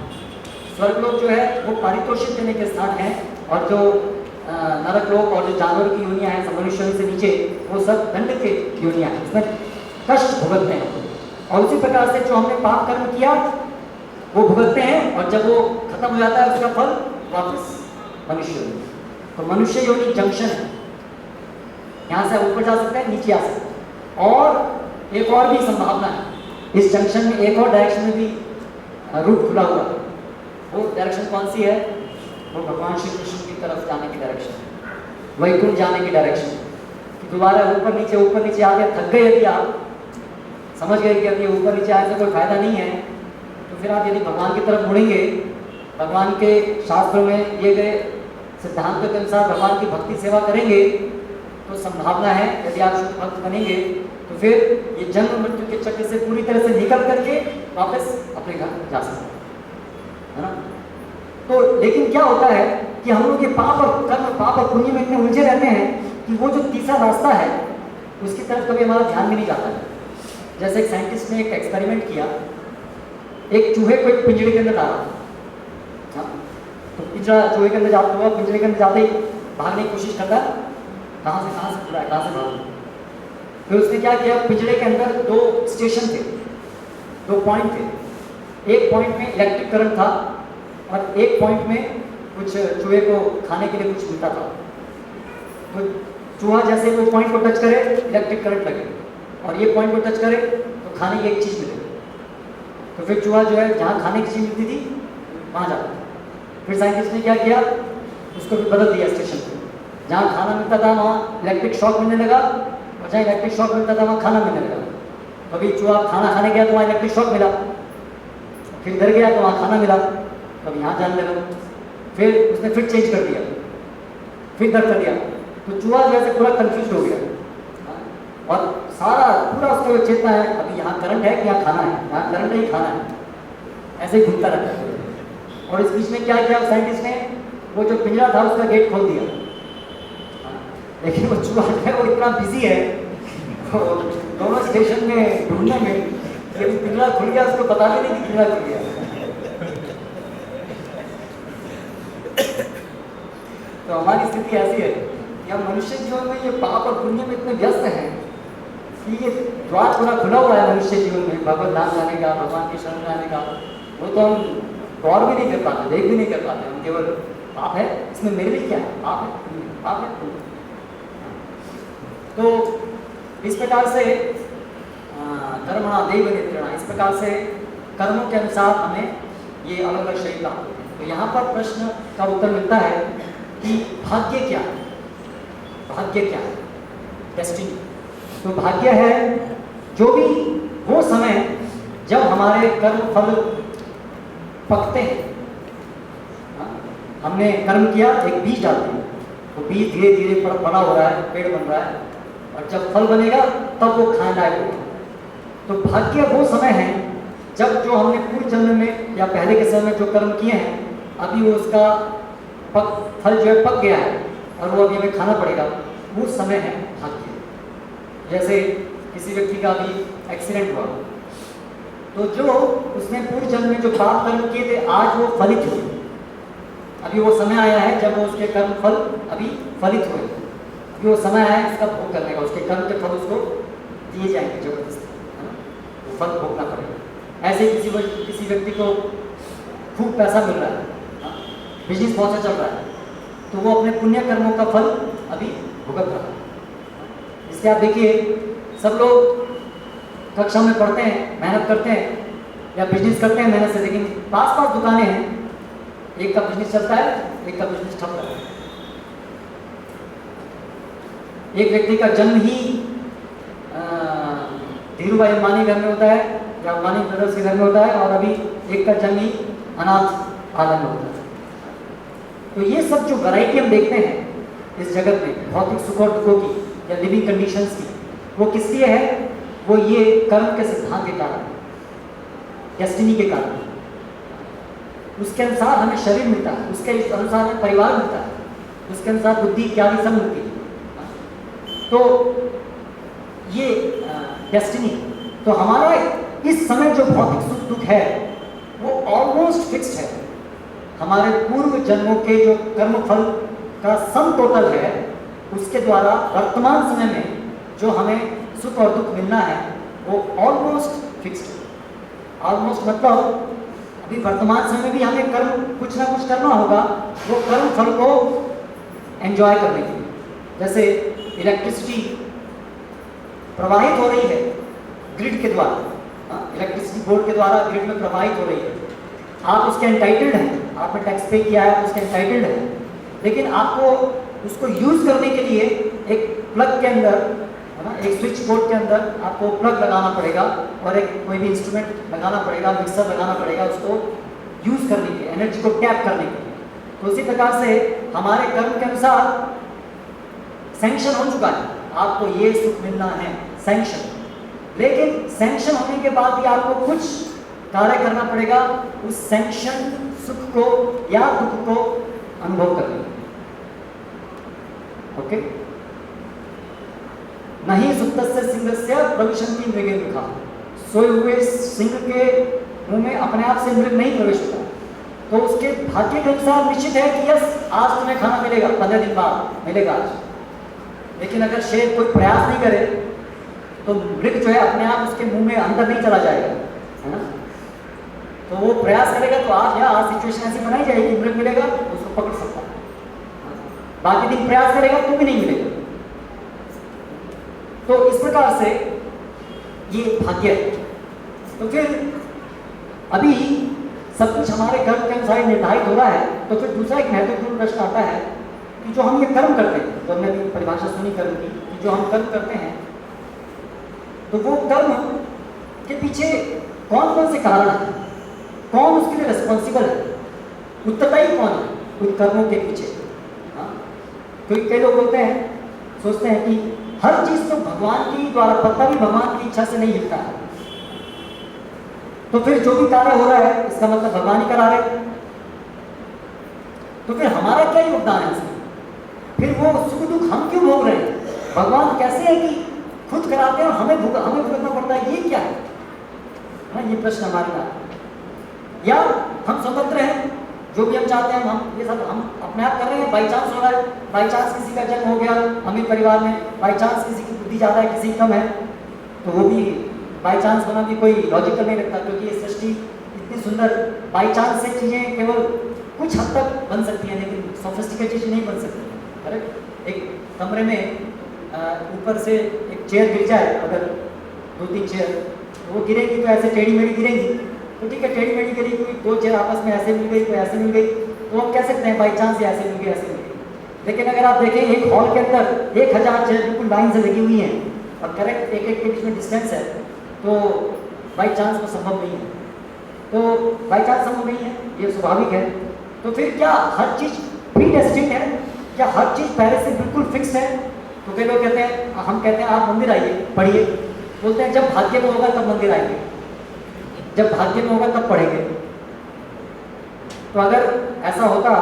स्वर्ग लोग जो है वो पारितोषिक देने के स्थान हैं, और जो नरक लोग और जो जानवर की योनियां हैं मनुष्यों से नीचे वो सब दंड के योनियां हैं, इसमें कष्ट भुगतते हैं। और उसी प्रकार से जो हमने पाप कर्म किया वो भुगतते हैं, और जब वो खत्म हो जाता है उसका फल वापस मनुष्य योनि। तो मनुष्य योनि जंक्शन है, यहाँ से ऊपर जा सकते हैं, नीचे आ सकते हैं। और एक और भी संभावना है, इस जंक्शन में एक और डायरेक्शन में भी रूट खुला हुआ है। वो डायरेक्शन कौन सी है? वो भगवान श्री कृष्ण की तरफ जाने की डायरेक्शन है, वैकुंठ जाने की डायरेक्शन। कि दोबारा ऊपर नीचे आके थक गए यदि आप समझ गए कि अब ये ऊपर नीचे आने से कोई फायदा नहीं है, तो फिर आप यदि भगवान की तरफ मुड़ेंगे, भगवान के शास्त्रों में दिए गए सिद्धांतों के अनुसार भगवान की भक्ति सेवा करेंगे, तो संभावना है यदि आप शुद्ध भक्त बनेंगे तो फिर ये जन्म मृत्यु के चक्र से पूरी तरह से निकल करके वापस अपने घर जा सकते हैं, है ना। तो लेकिन क्या होता है कि हम लोग ये पाप और कर्म, पाप और पुण्य में इतने उलझे रहते हैं कि वो जो तीसरा रास्ता है उसकी तरफ कभी हमारा ध्यान भी नहीं जाता है। जैसे एक साइंटिस्ट ने एक एक्सपेरिमेंट किया, एक चूहे को एक पिंजरे के अंदर डाला, तो पिंजरा चूहे के अंदर जाता हुआ पिंजरे के अंदर जाते ही भागने की कोशिश करता, कहाँ से खुला है, कहाँ से भागू। फिर उसने क्या किया, पिंजरे के अंदर 2 स्टेशन थे, 2 पॉइंट थे। एक पॉइंट में इलेक्ट्रिक करंट था और एक पॉइंट में कुछ चूहे को खाने के लिए कुछ मिलता था। तो चूहा जैसे वो पॉइंट को टच करे इलेक्ट्रिक करंट लगे, और ये पॉइंट को टच करे तो खाने की एक चीज़ मिले। तो फिर चूहा जो है जहाँ खाने की चीज़ मिलती थी वहाँ जाता। फिर साइंटिस्ट ने क्या किया, उसको भी बदल दिया स्टेशन को, जहाँ खाना मिलता था वहाँ इलेक्ट्रिक शॉक मिलने लगा, और जहाँ इलेक्ट्रिक शॉक मिलता था वहाँ खाना मिलने लगा। कभी चूहा खाना खाने गया तो वहाँ इलेक्ट्रिक शॉक मिला, फिर इधर गया तो वहाँ खाना मिला, कभी यहाँ जाने लगा। फिर उसने फिर चेंज कर दिया, फिर इधर कर दिया। तो चूहा जो है पूरा कंफ्यूज हो गया, और सारा पूरा उसका चेतना है अभी यहाँ करंट है कि यहाँ खाना है, यहाँ करंट है ही खाना है, ऐसे ही घूमता रहता है। और इस बीच में क्या किया साइंटिस्ट ने, वो जो पिंजरा था उसका गेट खोल दिया, लेकिन वो चूहा है वो इतना बिजी है दोनों स्टेशन में ढूंढने में कि पिंजरा खुल गया उसको पता भी नहीं कि पिंजरा खुल गया। तो हमारी स्थिति ऐसी है कि हम मनुष्य जीवन में ये पाप और पुण्य में इतने व्यस्त हैं कि ये द्वार पूरा खुला हुआ है मनुष्य जीवन में भगवत धाम जाने का, भगवान की शरण जाने का, वो तो हम गौर भी नहीं कर पाते, देख भी नहीं कर पाते। हम केवल पाप है, इसमें मेरे लिए क्या है, पाप है, पाप है। तो इस प्रकार से कर्मणा दैव नियंत्रणा, इस प्रकार से कर्मों के अनुसार हमें ये अलग अलग शरीर प्राप्त होते हैं। तो यहाँ पर प्रश्न का उत्तर मिलता है कि भाग्य क्या है, भाग्य क्या है, डेस्टिनी। तो भाग्य है जो भी वो समय जब हमारे कर्म फल पकते हैं। हमने कर्म किया, एक बीज डालते हैं, तो बीज धीरे धीरे बड़ा हो रहा है, पेड़ बन रहा है, और जब फल बनेगा तब वो खाने लायक होगा। तो भाग्य वो समय है जब जो हमने पूर्व जन्म में या पहले के समय में जो कर्म किए हैं, अभी वो उसका फल जो है पक गया है और वो अभी हमें खाना पड़ेगा, वो समय है भाग्य। जैसे किसी व्यक्ति का अभी एक्सीडेंट हुआ, तो जो उसने पूर्व जन्म में जो पाप कर्म किए थे आज वो फलित हुए। अभी वो समय आया है जब वो उसके कर्म फल अभी फलित हुए, अभी वो समय आया है इसका भोग करने का, उसके कर्म के फल उसको दिए जाएंगे जबरदस्ती, है ना, वो फल भोगना पड़ेगा। ऐसे किसी व्यक्ति को खूब पैसा मिल रहा है, बिजनेस बहुत अच्छा चल रहा है, तो वो अपने पुण्य कर्मों का फल अभी भुगत रहा है। इसके आप देखिए सब लोग कक्षा में पढ़ते हैं, मेहनत करते हैं या बिजनेस करते हैं मेहनत से, लेकिन पास पास दुकानें हैं, एक का बिजनेस चलता है, एक का बिजनेस ठप रहा है। एक व्यक्ति का जन्म ही धीरू भाई अंबानी घर में होता है या अंबानी ब्रदर्स के घर में होता है, और अभी एक का जन्म ही अनाथ आलम में होता है। तो ये सब जो वैरायटी हम देखते हैं इस जगत में भौतिक सुख और दुखों की या लिविंग कंडीशंस की, वो किस लिए है? वो ये कर्म के सिद्धांत के कारण, डेस्टिनी के कारण। उसके अनुसार हमें शरीर मिलता है, उसके अनुसार हमें परिवार मिलता है, उसके अनुसार बुद्धि इत्यादि सब मिलती है। तो ये डेस्टिनी, तो हमारा इस समय जो भौतिक सुख दुख है वो ऑलमोस्ट फिक्स्ड है। हमारे पूर्व जन्मों के जो कर्म फल का सम टोटल है उसके द्वारा वर्तमान समय में जो हमें सुख और दुख मिलना है वो ऑलमोस्ट फिक्स्ड है। ऑलमोस्ट मतलब अभी वर्तमान समय में भी हमें कर्म कुछ ना कुछ करना होगा, वो कर्म फल को एंजॉय करने के लिए। जैसे इलेक्ट्रिसिटी प्रवाहित हो रही है ग्रिड के द्वारा, इलेक्ट्रिसिटी बोर्ड के द्वारा ग्रिड में प्रवाहित हो रही है, आप उसके एंटाइटल्ड हैं, आपने टैक्स पे किया है, उसके एंटाइटल्ड हैं, लेकिन आपको उसको यूज करने के लिए एक प्लग के अंदर, है ना, एक स्विच बोर्ड के अंदर आपको प्लग लगाना पड़ेगा और एक कोई भी इंस्ट्रूमेंट लगाना पड़ेगा, मिक्सर लगाना पड़ेगा उसको यूज करने के लिए, एनर्जी को टैप करने के लिए। तो उसी प्रकार से हमारे कर्म के अनुसार सैंक्शन हो चुका है, आपको ये सुख मिलना है, सैंक्शन। लेकिन सैंक्शन होने के बाद भी आपको कुछ कार्य करना पड़ेगा उस सैंक्शन सुख को या दुख को अनुभव करने के लिए। ओके, नहीं सुप्तस्य सिंहस्य प्रविशन्ति मृगे मुखा, सोए हुए सिंह के मुंह में अपने आप से मृग नहीं प्रवेश होता। तो उसके भाग्य के अनुसार निश्चित है कि यस आज तुम्हें खाना मिलेगा, 15 दिन बाद मिलेगा आज। लेकिन अगर शेर कोई प्रयास नहीं करे तो मृग जो है अपने आप उसके मुंह में अंदर नहीं चला जाएगा, है ना। तो वो प्रयास करेगा तो आज सिचुएशन ऐसी बनाई जाएगी, मृग मिलेगा उसको पकड़ सकता है, बाकी दिन प्रयास करेगा तो भी नहीं मिलेगा। तो इस प्रकार से ये भाग्य है। तो फिर अभी सब कुछ हमारे कर्म के अनुसार निर्धारित हो रहा है। तो फिर दूसरा एक महत्वपूर्ण प्रश्न आता है कि जो हम ये कर्म करते हैं, तो हमने परिभाषा सुनी कर्म की, कि जो हम कर्म करते हैं तो वो कर्म के पीछे कौन कौन से कारण हैं, कौन उसके लिए रिस्पॉन्सिबल है, उत्तरदायी कौन है उन कर्मों के पीछे। हाँ, क्योंकि कई लोग बोलते हैं, सोचते हैं कि हर चीज तो भगवान की द्वारा, पता भी भगवान की इच्छा से नहीं मिलता है, तो फिर जो भी कार्य हो रहा है इसका मतलब भगवान ही करा रहे हैं, तो फिर हमारा क्या योगदान है इसमें? फिर वो सुख दुख हम क्यों भोग रहे हैं? भगवान कैसे है कि खुद कराते हैं और हमें भुगतना पड़ता है, ये क्या है? हाँ, ये प्रश्न हमारे पास। या हम स्वतंत्र हैं, जो भी हम चाहते हैं हम ये सब हम अपने आप कर रहे हैं, बाई चांस हो रहा है, बाई चांस किसी का जन्म हो गया अमीर परिवार में, बाई चांस किसी की बुद्धि ज़्यादा है, किसी की कम है, तो वो भी बाई चांस होना भी कोई लॉजिकल नहीं लगता, क्योंकि ये सृष्टि इतनी सुंदर, बाई चांस से चीज़ें केवल कुछ हद तक बन सकती हैं, लेकिन सोफिस्टिकेटेड चीज़ें नहीं बन सकती। करेक्ट? एक कमरे में ऊपर से एक चेयर गिर जाए, अगर 2-3 चेयर, तो वो गिरेगी तो ऐसे टेढ़ी मेढ़ी गिरेगी, तो ठीक है, टेढ़ी मेढ़ी गिरी, कोई 2 चेयर आपस में ऐसे मिल गई, कोई ऐसे मिल गई, तो हम कह सकते हैं बाई चांस ऐसे मिल गई, ऐसे मिल गई। लेकिन अगर आप देखें एक हॉल के अंदर 1000 चेयर बिल्कुल लाइन से लगी हुई हैं और करेक्ट एक के बीच में डिस्टेंस है, तो बाई चांस वो संभव नहीं है। तो बाई चांस संभव नहीं है, ये स्वाभाविक है। तो फिर क्या हर चीज़ प्री डेस्टिन्ड है? क्या हर चीज़ पहले से बिल्कुल फिक्स है? तो कई लोग कहते हैं, हम कहते हैं आप मंदिर आइए पढ़िए, बोलते हैं जब भाग्य में होगा तब मंदिर आएंगे, जब भाग्य में होगा तब पढ़ेंगे। तो अगर ऐसा होता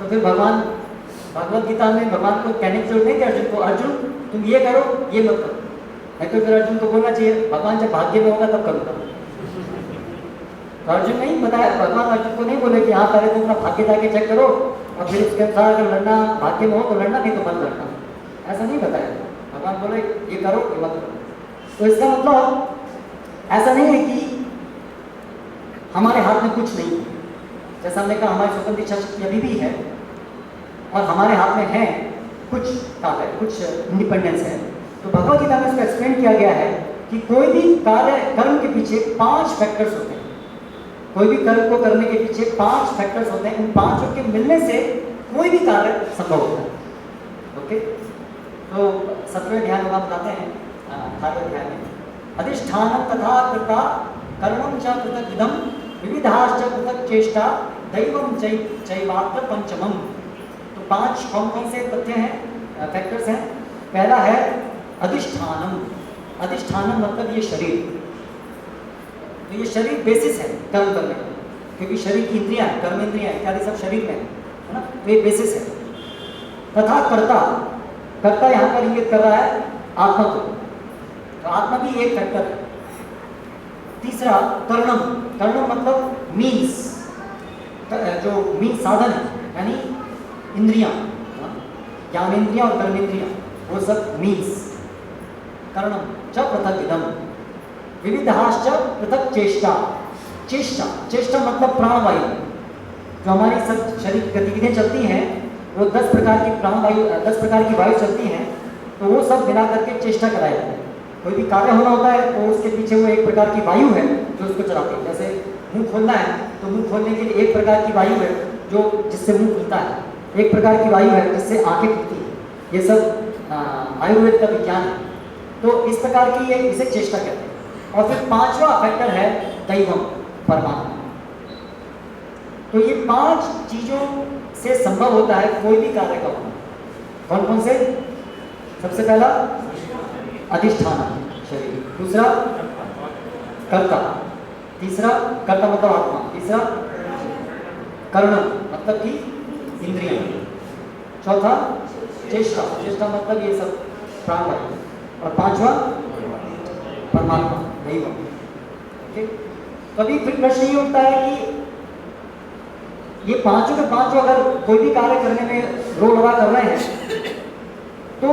तो फिर भगवान भगवत गीता में भगवान को कहने की जरूरत नहीं थी अर्जुन को, अर्जुन तुम ये करो ये मत करो। नहीं तो फिर अर्जुन को बोलना चाहिए भगवान जब भाग्य में होगा तब करूँगा। तो अर्जुन नहीं बताया, भगवान अर्जुन को नहीं बोले कि हाँ पहले तुम अपना भाग्य जाके चेक करो और फिर उसके अनुसार अगर लड़ना भाग्य में हो तो लड़ना, नहीं तो मत लड़ना, ऐसा नहीं बताया। भगवान बोले ये करो ये मत करो। तो इसका मतलब ऐसा नहीं है कि हमारे हाथ में कुछ नहीं है। जैसा हमने कहा हमारी स्वतंत्र इच्छा शक्ति अभी भी है और हमारे हाथ में है कुछ कार्य, कुछ इंडिपेंडेंस है। तो भगवद गीता में इसको एक्सप्लेन किया गया है कि कोई भी कार्य कर्म के पीछे 5 फैक्टर्स होते हैं। कोई भी कर्म को करने के पीछे 5 फैक्टर्स होते हैं, उन 5 के मिलने से कोई भी कार्य संभव होता है। ओके, तो 7वें ध्यान हम बताते हैं 18वें ध्यान में, अधिष्ठानं तथा कृता कर्मं च पृथक् इदं विविधाश्च पृथक् चेष्टा दैवं चैवात्र पंचमम्। तो 5 कौन कौन से तथ्य हैं, फैक्टर्स हैं? पहला है अधिष्ठानम। अधिष्ठानम मतलब ये शरीर, तो ये शरीर बेसिस है कर्म करने का, क्योंकि शरीर की इंद्रियां, कर्म इंद्रियां इत्यादि सब शरीर में है ना, तो ये बेसिस है। तथा कर्ता, कर्ता यहाँ पर इंगित कर रहा है आत्मा को, तो आत्मा भी एक फैक्टर है। तीसरा करणम, करणम मतलब मीन्स, जो मीन्स साधन है, यानी इंद्रियां, ज्ञानेंद्रियां और कर्मेंद्रियां, वो सब मीन्स। करणम च पृथक इदम विविधाश्च पृथक चेष्टा, चेष्टा, चेष्टा मतलब प्राणवायु, जो हमारी सब शरीर की गतिविधियां चलती हैं, वो 10 प्रकार की प्राणवायु, 10 प्रकार की वायु चलती हैं, तो वो सब मिला करके चेष्टा कराया जाता है। कोई भी कार्य होना होता है तो उसके पीछे वो एक प्रकार की वायु है जो उसको चलाती है। जैसे मुंह खोलना है तो मुंह खोलने के लिए एक प्रकार की वायु है जो जिससे मुंह खुलता है, एक प्रकार की वायु है जिससे आंखें खुलती है। ये सब आयुर्वेद का विज्ञान है। तो इस प्रकार की ये इसे चेष्टा कहते हैं। और फिर 5वां फैक्टर है दैवम, परमात्मा। तो ये 5 चीजों से संभव होता है कोई भी कार्य का होना। कौन कौन से? सबसे पहला अधिष्ठान शरीर, दूसरा कर्ता, तीसरा कर्ता मतलब आत्मा, तीसरा कर्ण मतलब कि इंद्रिय, चौथा चेष्टा, चेष्टा मतलब ये सब प्राणवायु, और 5वां परमात्मा, दैवम। ठीक, कभी फिर प्रश्न ये उठता है कि ये पांचों के पांचों अगर कोई भी कार्य करने में रोल लगा कर रहे हैं, तो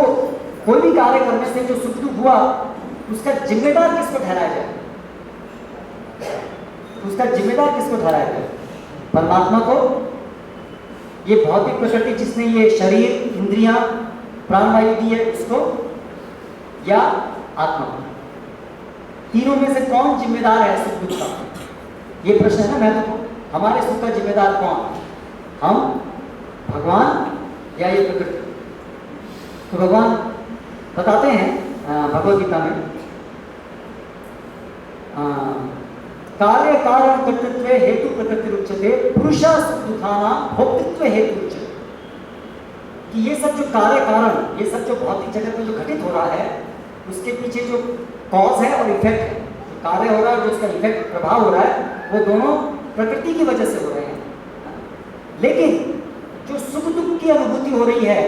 कोई भी कार्य करने से जो सुख दुख हुआ उसका जिम्मेदार किसको ठहराया जाए? उसका जिम्मेदार किसको ठहराया जाए? परमात्मा को, ये भौतिक प्रकृति जिसने ये शरीर, इंद्रियां, प्राणवायु दी है उसको, या आत्मा? तीनों में से कौन जिम्मेदार है सुख दुख का? ये प्रश्न है ना महत्वपूर्ण। हमारे सुख का जिम्मेदार कौन? हम, भगवान, या ये प्रकृति? तो भगवान बताते हैं भगवद गीता में, कार्य कारण कर्तृत्व हेतु प्रकृति उच्यते पुरुष सुख दुखाना भोक्तृत्व हेतु उच्यते, कि ये सब जो कार्य कारण, ये सब जो भौतिक जगत में जो घटित हो रहा है उसके पीछे जो कॉज है और इफेक्ट है, जो कार्य हो रहा है और जो उसका इफेक्ट प्रभाव हो रहा है, वो दोनों प्रकृति की वजह से हो रहे हैं। लेकिन जो सुख दुख की अनुभूति हो रही है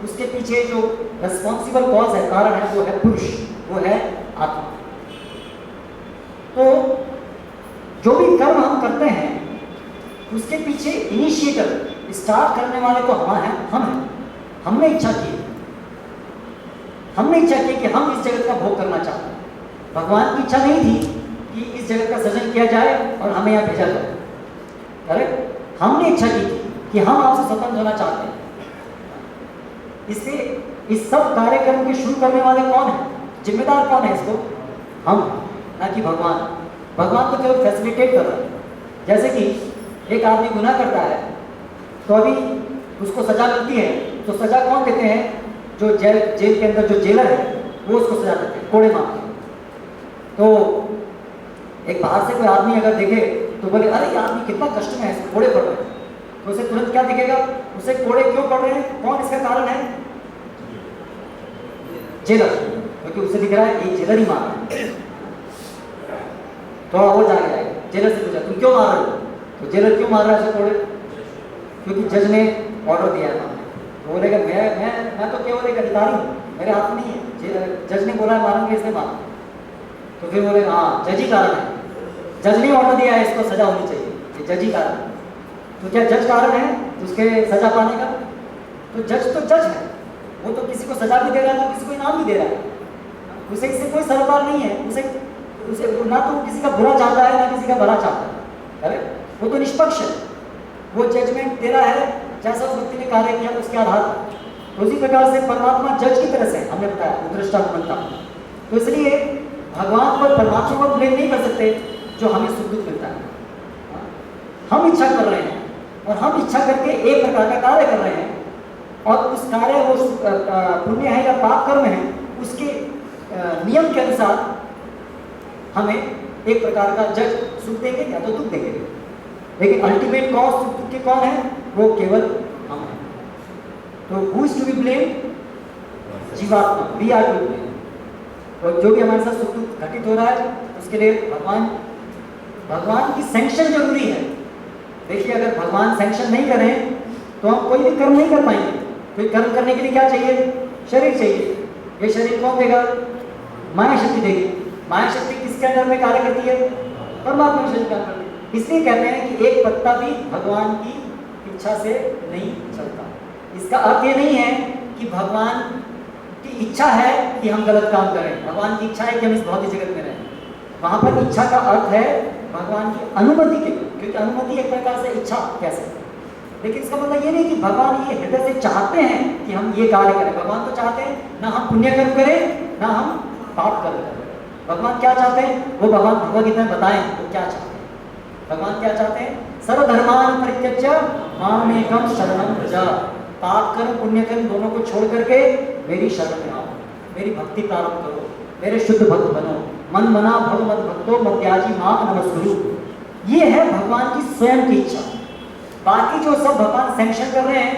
उसके पीछे जो रेस्पॉन्सिबल कॉज है, कारण है, वो है पुरुष, वो है आत्मा। तो जो भी कर्म हम करते हैं उसके पीछे इनिशिएटर, स्टार्ट करने वाले तो हम हैं। हमने इच्छा की, हमने इच्छा की कि हम इस जगत का भोग करना चाहते हैं। भगवान की इच्छा नहीं थी कि इस जगत का सृजन किया जाए और हमें यहाँ भेजा जाए, करेक्ट? हमने इच्छा की थी कि हम आपसे स्वतंत्र होना चाहते हैं। इससे इस सब कार्यक्रम के शुरू करने वाले कौन है? जिम्मेदार कौन है इसको? हम, ना कि भगवान। भगवान तो केवल फैसिलिटेट कर रहा है। जैसे कि एक आदमी गुनाह करता है तो अभी उसको सजा मिलती है, तो सजा कौन देते हैं? जो जेल के अंदर जो जेलर है वो उसको सजा देते हैं, कोड़े मारते हैं। तो एक बाहर से कोई आदमी अगर देखे तो बोले अरे ये आदमी कितना कष्ट में है, इसको कोड़े पड़ रहे हैं, तो उसे तुरंत क्या दिखेगा? उसे कोड़े क्यों पड़ रहे हैं? कौन इसका कारण है? जेलर, क्योंकि उसे दिख रहा है ये जेलर ही मार रहा है। तो वो जाके जाएगा, जेलर से पूछा तुम क्यों मार रहे हो? तो जेलर क्यों मार रहा है उसे कोड़े? क्योंकि जज ने ऑर्डर दिया है। तो बोलेगा मैं तो केवल एक अधिकारी हूँ, मेरे हाथ में नहीं है, जज ने बोला है मारेंगे इसलिए मार। तो फिर बोलेगा हाँ जज ही कारण है, जज ने ऑर्डर दिया है इसको सजा होनी चाहिए, ये जज ही कारण है। तो क्या जज कारण है उसके सजा पाने का? तो जज है, वो तो किसी को सजा भी दे रहा है तो किसी को इनाम भी दे रहा है, उसे इससे कोई सरोकार नहीं है। उसे ना तो वो किसी का बुरा चाहता है ना किसी का भला चाहता है, अरे वो तो निष्पक्ष है, वो जजमेंट दे रहा है जैसा उस व्यक्ति ने कार्य किया उसके आधार पर। उसी प्रकार से परमात्मा जज की तरह से, हमने बताया दृष्टा बनता। तो इसलिए भगवान पर, परमात्मा को ब्लेम नहीं कर सकते जो हमें सुख दुख मिलता है। हम इच्छा कर रहे हैं और हम इच्छा करके एक प्रकार का कार्य कर रहे हैं, और उस कार्य वो पुण्य है या पाप कर्म है, उसके नियम के अनुसार हमें एक प्रकार का जज सुख देंगे या तो दुख देंगे। लेकिन अल्टीमेट कॉज सुख दुख के कौन है? वो केवल हम हैं। तो who is to be blame? जीवात्मा, वी आर टू ब्लेम। और जो भी हमारे साथ सुख दुख घटित हो रहा है उसके लिए भगवान की सैंक्शन जरूरी है। देखिए अगर भगवान सैंक्शन नहीं करें तो हम कोई भी कर्म नहीं कर पाएंगे। कोई कर्म करने के लिए क्या चाहिए? शरीर चाहिए। ये शरीर कौन देगा? माया शक्ति देगी। माया शक्ति किसके अंदर में कार्य करती है? परमात्मा के शरीर के अंदर में। इसलिए कहते हैं कि एक पत्ता भी भगवान की इच्छा से नहीं चलता। इसका अर्थ ये नहीं है कि भगवान की इच्छा है कि हम गलत काम करें, भगवान की इच्छा है कि हम इस भौतिक जगत में रहें। वहां पर इच्छा का अर्थ है भगवान की अनुमति के लिए, क्योंकि अनुमति एक प्रकार से इच्छा कह सकते हैं। लेकिन इसका मतलब ये नहीं कि भगवान ये हृदय से चाहते हैं कि हम ये कार्य करें। भगवान तो चाहते हैं ना हम पुण्य कर्म करें ना हम पाप कर्म करें। भगवान क्या चाहते हैं? वो भगवान भगवद गीता में बताएं वो क्या चाहते हैं। भगवान क्या चाहते हैं? सर्वधर्मान परित्यज्य मामेकं शरणं व्रज। पाप कर्म पुण्य कर्म दोनों को छोड़ करके मेरी शरण में आओ, मेरी भक्ति प्रारंभ करो, मेरे शुद्ध भक्त बनो। मन मना भव मद भक्तो मद्याजी मां नमस्कुरु। ये है भगवान की स्वयं की इच्छा। बाकी जो सब भगवान सैंक्शन कर रहे हैं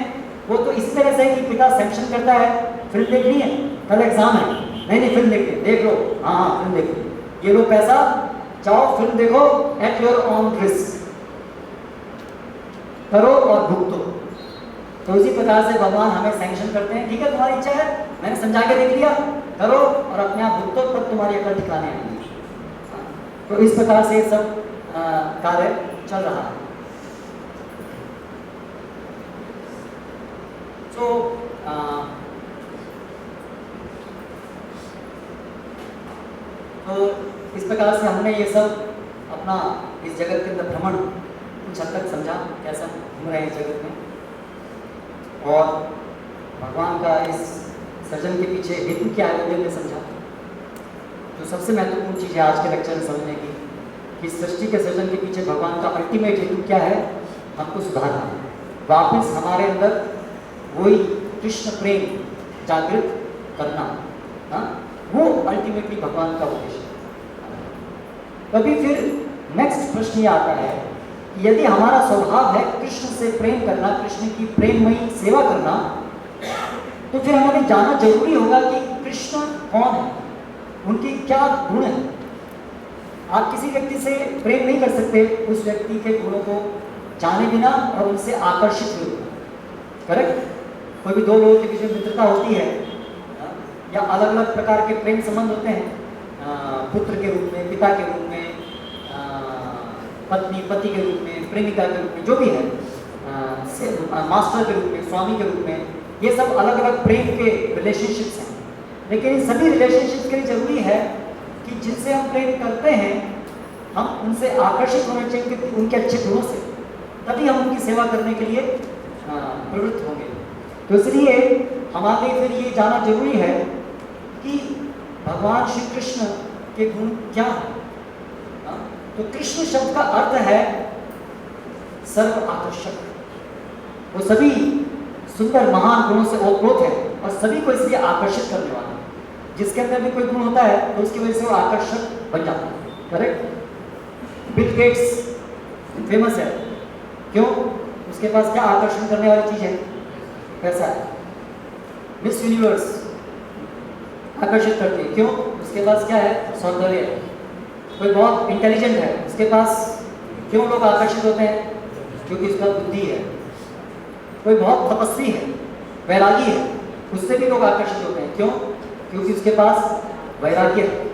वो तो इस तरह से कि पिता सैंक्शन करता है, फिल्म देखनी है, कल एग्जाम है, नहीं फिल्म देख लो, हाँ फिल्म देख लो, ये लो पैसा, जाओ फिल्म देखो एट योर ऑन रिस्क, करो और भुगतो। तो इसी प्रकार से भगवान हमें सैंक्शन करते हैं, ठीक है तुम्हारी इच्छा है, मैंने समझा के देख लिया, करो और अपने आप भुगतो, तब तुम्हारी अकल ठिकाने आएगी। तो इस प्रकार से सब कार्य चल रहा है। तो इस प्रकार से हमने ये सब अपना इस जगत के अंदर भ्रमण कुछ हद तक समझा, कैसा घूम रहे हैं इस जगत में, और भगवान का इस सृजन के पीछे हेतु क्या है वो हमने समझा। तो सबसे महत्वपूर्ण चीज़ है आज के लेक्चर में समझने की कि सृष्टि के सृजन के पीछे भगवान का अल्टीमेट हेतु क्या है? हमको सुधारना, वापस हमारे अंदर वही कृष्ण प्रेम जागृत करना, हाँ वो अल्टीमेटली भगवान का उद्देश्य है। तभी फिर नेक्स्ट प्रश्न ये आता है कि यदि हमारा स्वभाव है कृष्ण से प्रेम करना, कृष्ण की प्रेममयी सेवा करना, तो फिर हमें जानना जरूरी होगा कि कृष्ण कौन है, उनके क्या गुण हैं। आप किसी व्यक्ति से प्रेम नहीं कर सकते उस व्यक्ति के गुणों को जाने बिना और उनसे आकर्षित हुए, करेक्ट? कोई भी दो लोगों के बीच में मित्रता होती है या अलग अलग प्रकार के प्रेम संबंध होते हैं, पुत्र के रूप में, पिता के रूप में, पत्नी पति के रूप में, प्रेमिका के रूप में, जो भी है, मास्टर के रूप में, स्वामी के रूप में, ये सब अलग अलग प्रेम के रिलेशनशिप्स हैं। लेकिन इन सभी रिलेशनशिप्स के लिए जरूरी है कि जिनसे हम प्रेम करते हैं हम उनसे आकर्षित होने चाहिए उनके अच्छे गुणों से, तभी हम उनकी सेवा करने के लिए प्रवृत्त होंगे। तो इसलिए हमारे लिए फिर ये जानना जरूरी है कि भगवान श्री कृष्ण के गुण क्या हैं। तो कृष्ण शब्द का अर्थ है सर्व आकर्षक। वो सभी सुंदर महान गुणों से ओतप्रोत है और सभी को इसलिए आकर्षित करने वाला है। जिसके अंदर भी कोई गुण होता है तो उसकी वजह से वो आकर्षक बन जाता है, करेक्ट? बिल गेट्स फेमस है, क्यों? उसके पास क्या आकर्षण करने वाली चीज है? पैसा है। मिस यूनिवर्स आकर्षित करती है, क्यों? उसके पास क्या है? सौंदर्य है। कोई बहुत इंटेलिजेंट है, उसके पास क्यों लोग आकर्षित होते हैं? क्योंकि उसका बुद्धि है। कोई बहुत तपस्वी है, वैरागी है, उससे भी लोग आकर्षित होते हैं, क्यों? क्योंकि उसके पास वैराग्य है।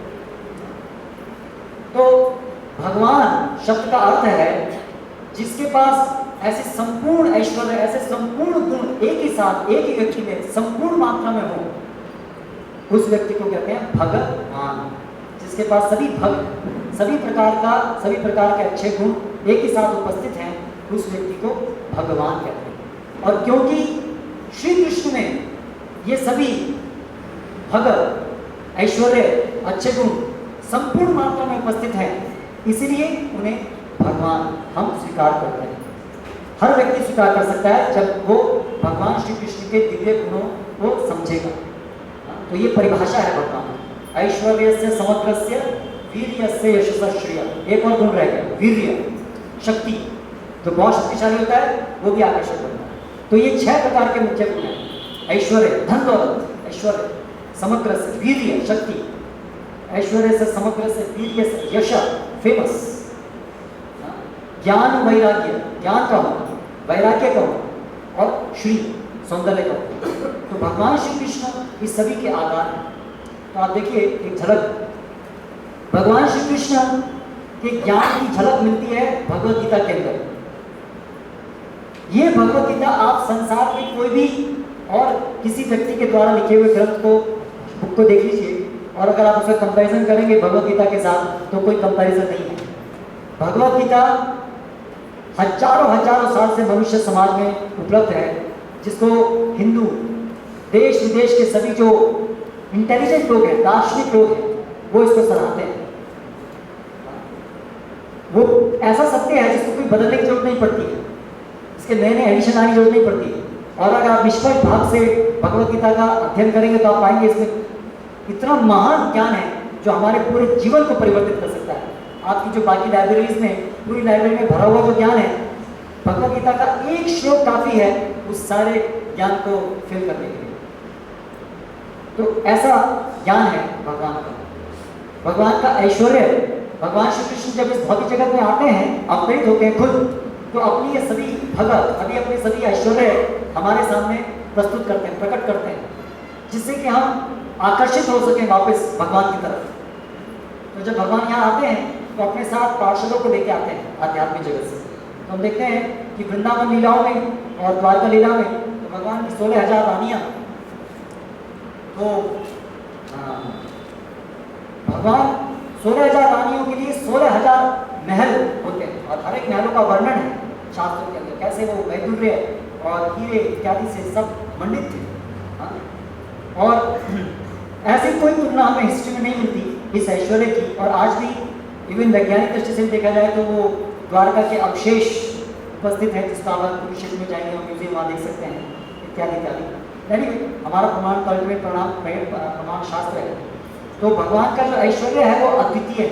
तो भगवान शब्द का अर्थ है जिसके पास ऐसे संपूर्ण ऐश्वर्य, ऐसे संपूर्ण गुण एक ही साथ एक ही व्यक्ति में संपूर्ण मात्रा में हो, उस व्यक्ति को कहते हैं भगवान। जिसके पास सभी प्रकार के अच्छे गुण एक ही साथ उपस्थित हैं, उस व्यक्ति को भगवान कहते हैं। और क्योंकि श्री कृष्ण में ये सभी भगत ऐश्वर्य अच्छे गुण संपूर्ण मात्रा में उपस्थित हैं, इसीलिए उन्हें भगवान हम स्वीकार करते हैं। हर व्यक्ति स्वीकार कर सकता है जब वो भगवान श्री कृष्ण के दिव्य गुणों को समझेगा। तो ये परिभाषा है भगवान। ऐश्वर्यस्य समग्रस्य वीर्यस्य यशस्य श्रिय। एक और गुण रह गया, वीर्य, शक्ति। जो बहुत शक्तिशाली होता है वो भी आकर्षित होता है। तो ये 6 प्रकार के मुख्य गुण हैं। ऐश्वर्य, धन दौलत, ऐश्वर्य, समग्र से वीर्य, शक्ति, ऐश्वर्य से समग्र से वीर्य से यश, फेमस, ज्ञान वैराग्य, ज्ञान का होना, वैराग्य का होना, और श्री, सौंदर्य का उपयोग। तो भगवान श्री कृष्ण इस सभी के आधार हैं। तो आप देखिए एक झलक, भगवान श्री कृष्ण के ज्ञान की झलक मिलती है भगवत गीता के अंदर। ये भगवत गीता आप संसार में कोई भी और किसी व्यक्ति के द्वारा लिखे हुए ग्रंथ को, बुक को देख लीजिए, और अगर आप उसका कंपैरिजन करेंगे भगवत गीता के साथ तो कोई कंपैरिजन नहीं है। भगवत गीता हजारों हजारों साल से मनुष्य समाज में उपलब्ध है, जिसको हिंदू देश विदेश के सभी जो इंटेलिजेंट लोग हैं, दार्शनिक लोग हैं, वो इसको सराहते हैं। वो ऐसा सत्य है जिसको कोई बदलने की जरूरत नहीं पड़ती है, इसके नए नए एडिशन आने की जरूरत नहीं पड़ती है। और अगर आप निष्पक्ष भाव से भगवत गीता का अध्ययन करेंगे तो आप पाएंगे इसमें इतना महान ज्ञान है जो हमारे पूरे जीवन को परिवर्तित कर सकता है। आपकी जो बाकी लाइब्रेरीज में, पूरी लाइब्रेरी में भरा हुआ जो ज्ञान है, भगवत गीता का एक श्लोक काफी है उस सारे ज्ञान को फिल करने के लिए। तो ऐसा ज्ञान है भगवान का, भगवान का ऐश्वर्य। भगवान श्री कृष्ण जब इस भौतिक जगत में आते हैं, अवतरित होते हैं खुद, तो अपनी ये सभी भगत, अभी अपने सभी ऐश्वर्य हमारे सामने प्रस्तुत करते हैं, प्रकट करते हैं, जिससे कि हम आकर्षित हो सकें वापस भगवान की तरफ। तो जब भगवान यहाँ आते हैं तो अपने साथ पार्षदों को लेके आते हैं आध्यात्मिक जगत से। तो हम देखते हैं कि वृंदावन लीलाओं में और द्वारका लीला में तो भगवान की 16,000 रानियाँ, तो भगवान 16,000 रानियों के लिए 16,000 महल होते हैं, और हर एक महलों का वर्णन है शास्त्रों के अंदर, कैसे वो वैदुर्य और हीरे इत्यादि से सब मंडित थे। हाँ? और ऐसी कोई तुलना हमें हिस्ट्री में नहीं मिलती इस ऐश्वर्य की। और आज भी इवन वैज्ञानिक दृष्टि से देखा जाए तो वो द्वारका के अवशेष उपस्थित है, जिसका आप कुरुक्षेत्र में जाएंगे और म्यूजियम वहाँ देख सकते हैं, इत्यादि इत्यादि। यानी हमारा प्रमाण तो अल्टीमेट प्रमाण शास्त्र है। तो भगवान का जो ऐश्वर्य है वो अद्वितीय है।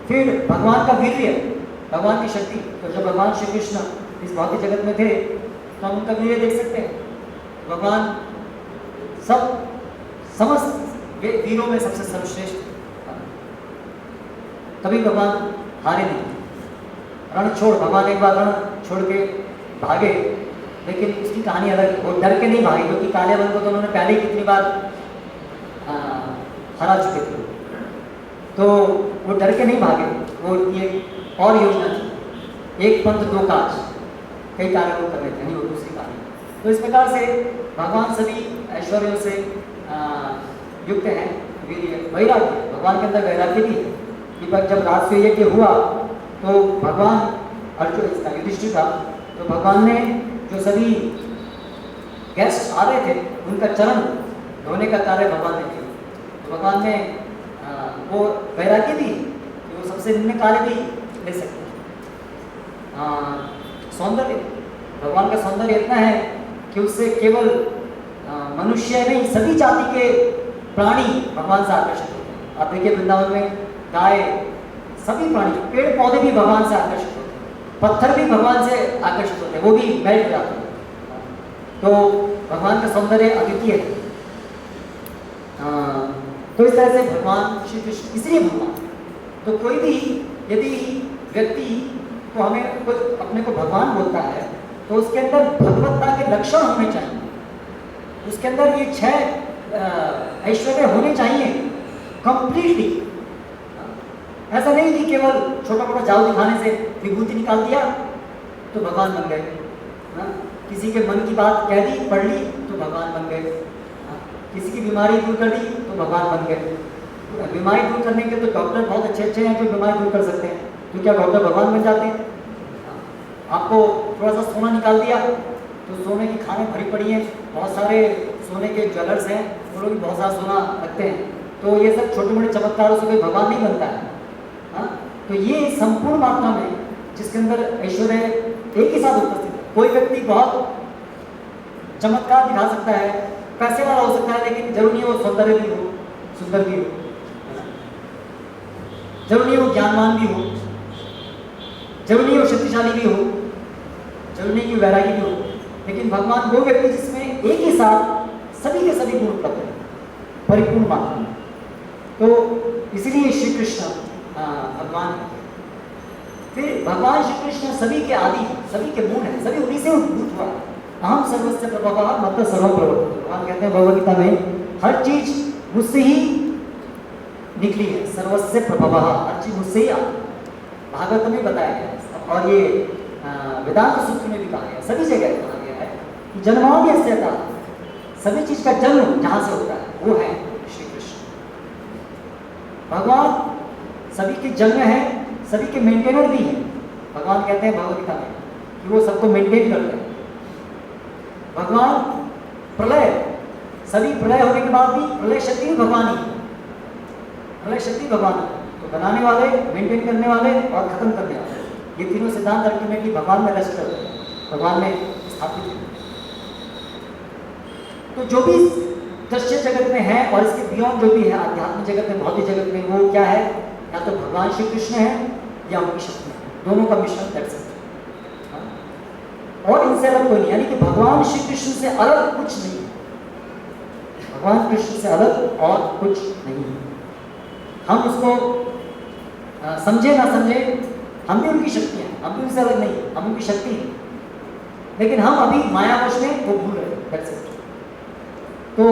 फिर भगवान का वीर्य, भगवान की शक्ति। तो जब भगवान श्री कृष्ण इस भौतिक जगत में थे तो हम उनका वीर्य देख सकते हैं। भगवान समस्त वीरों में सबसे सर्वश्रेष्ठ। कभी भगवान हारे नहीं, रण छोड़, भगवान एक बार रण छोड़ के भागे, लेकिन उसकी कहानी अलग है। वो डर के नहीं भागे, क्योंकि काले वन को तो उन्होंने पहले ही कितनी बार हरा चुके थे। तो वो डर के नहीं भागे, वो ये और योजना थी, एक पंथ दो काज, कई कार्य वो कर रहे थे, नहीं वो दूसरी कहानी। तो इस प्रकार से भगवान सभी ऐश्वर्यों से युक्त हैं। वैराग्य, भगवान के अंदर वैराग्य भी है कि जब राष्ट्रीय यज्ञ हुआ तो भगवान अर्जुन, इसका युधिष्ठिर था, तो भगवान ने जो सभी गेस्ट आ रहे थे उनका चरण धोने का कार्य भगवान ने किया। तो भगवान ने वो वैराग्य भी कि वो सबसे निम्न कार्य भी ले सकते हैं। सौंदर्य, भगवान का सौंदर्य इतना है कि उससे केवल मनुष्य नहीं, सभी जाति के प्राणी भगवान से आकर्षित होते हैं। आप देखिए वृंदावन में गाय, सभी प्राणी, पेड़ पौधे भी भगवान से आकर्षित होते हैं, पत्थर भी भगवान से आकर्षित होते हैं, वो भी मेल्ट हो जाते हैं। तो भगवान का सौंदर्य अद्वितीय है। तो इस तरह से भगवान श्री कृष्ण, इसलिए भगवान, तो कोई भी यदि व्यक्ति को हमें कुछ अपने को भगवान बोलता है तो उसके अंदर भगवत्ता के लक्षण होने चाहिए, उसके अंदर ये 6 ऐश्वर्य होने चाहिए कंप्लीटली। ऐसा नहीं कि केवल छोटा मोटा जादू दिखाने से विभूति निकाल दिया तो भगवान बन गए, किसी के मन की बात कह दी, पढ़ ली तो भगवान बन गए, किसी की बीमारी दूर कर दी तो भगवान बन गए। बीमारी दूर करने के तो डॉक्टर बहुत अच्छे अच्छे हैं जो बीमारी दूर कर सकते हैं, तो क्या डॉक्टर भगवान बन जाते हैं? आपको थोड़ा सा सोना निकाल दिया तो सोने की खाने भरी पड़ी हैं, बहुत सारे सोने के ज्वेलर्स हैं, वो लोग भी बहुत सारा सोना रखते हैं। तो ये सब छोटे मोटे चमत्कारों से कोई भगवान नहीं बनता है। हाँ, तो ये संपूर्ण मात्रा में जिसके अंदर ऐश्वर्य एक ही साथ उपस्थित है। कोई व्यक्ति बहुत चमत्कार दिखा सकता है, पैसे वाला हो सकता है, लेकिन जरूर नहीं वो सौंदर्य भी हो, सुंदर भी हो, जरूर नहीं वो ज्ञानवान भी हो, जरूर नहीं वो शक्तिशाली भी हो, जरूर नहीं कि वैरागी भी हो। लेकिन भगवान वो व्यक्ति जिसमें एक ही साथ सभी के सभी गुण उपलब्ध है, परिपूर्ण मात्रा में। तो इसीलिए श्री कृष्ण भगवान है। फिर भगवान श्री कृष्ण सभी के आदि, सभी के मूल हैं, सभी उन्हीं से उद्भूत हुआ। अहम सर्वस्य प्रभवः मत्तः सर्वं प्रवर्तते। भगवान कहते हैं भगवद गीता में हर चीज मुझसे ही निकली है, सर्वस्य प्रभवः, हर चीज मुझसे ही आई। भागवत में बताया गया है और ये वेदांत सूत्र में भी कहा गया, सभी जगह कहा गया है कि जन्माद्यस्य, सभी चीज का जन्म जहां से होता है वो है श्री कृष्ण। भगवान सभी के जन्म है, सभी के मेंटेनर भी हैं। भगवान कहते हैं भगवद गीता में कि वो सबको मेंटेन करते हैं। भगवान प्रलय, सभी प्रलय होने के बाद भी प्रलय शक्ति भी भगवान ही है, प्रलय शक्ति भगवान है। तो बनाने वाले, मेंटेन करने वाले और खत्म करने वाले, ये तीनों सिद्धांत अल्टीमेटली भगवान में रेस्ट करते हैं, भगवान में स्थापित है। तो जो भी दृश्य जगत में है और इसके बियॉन्ड जो भी है आध्यात्मिक जगत में, भौतिक जगत में, वो क्या है? या तो भगवान श्री कृष्ण है या उनकी शक्ति है, दोनों का मिश्रण कर सकते हैं। और इनसे अलग कोई नहीं, यानी कि भगवान श्री कृष्ण से अलग कुछ नहीं है, भगवान कृष्ण से अलग और कुछ नहीं है। हम उसको समझे ना समझे, हम भी उनकी शक्ति हैं, हम भी उनसे अलग नहीं है, हम उनकी शक्ति हैं, लेकिन हम अभी मायावश में वो भूल रहे हैं। तो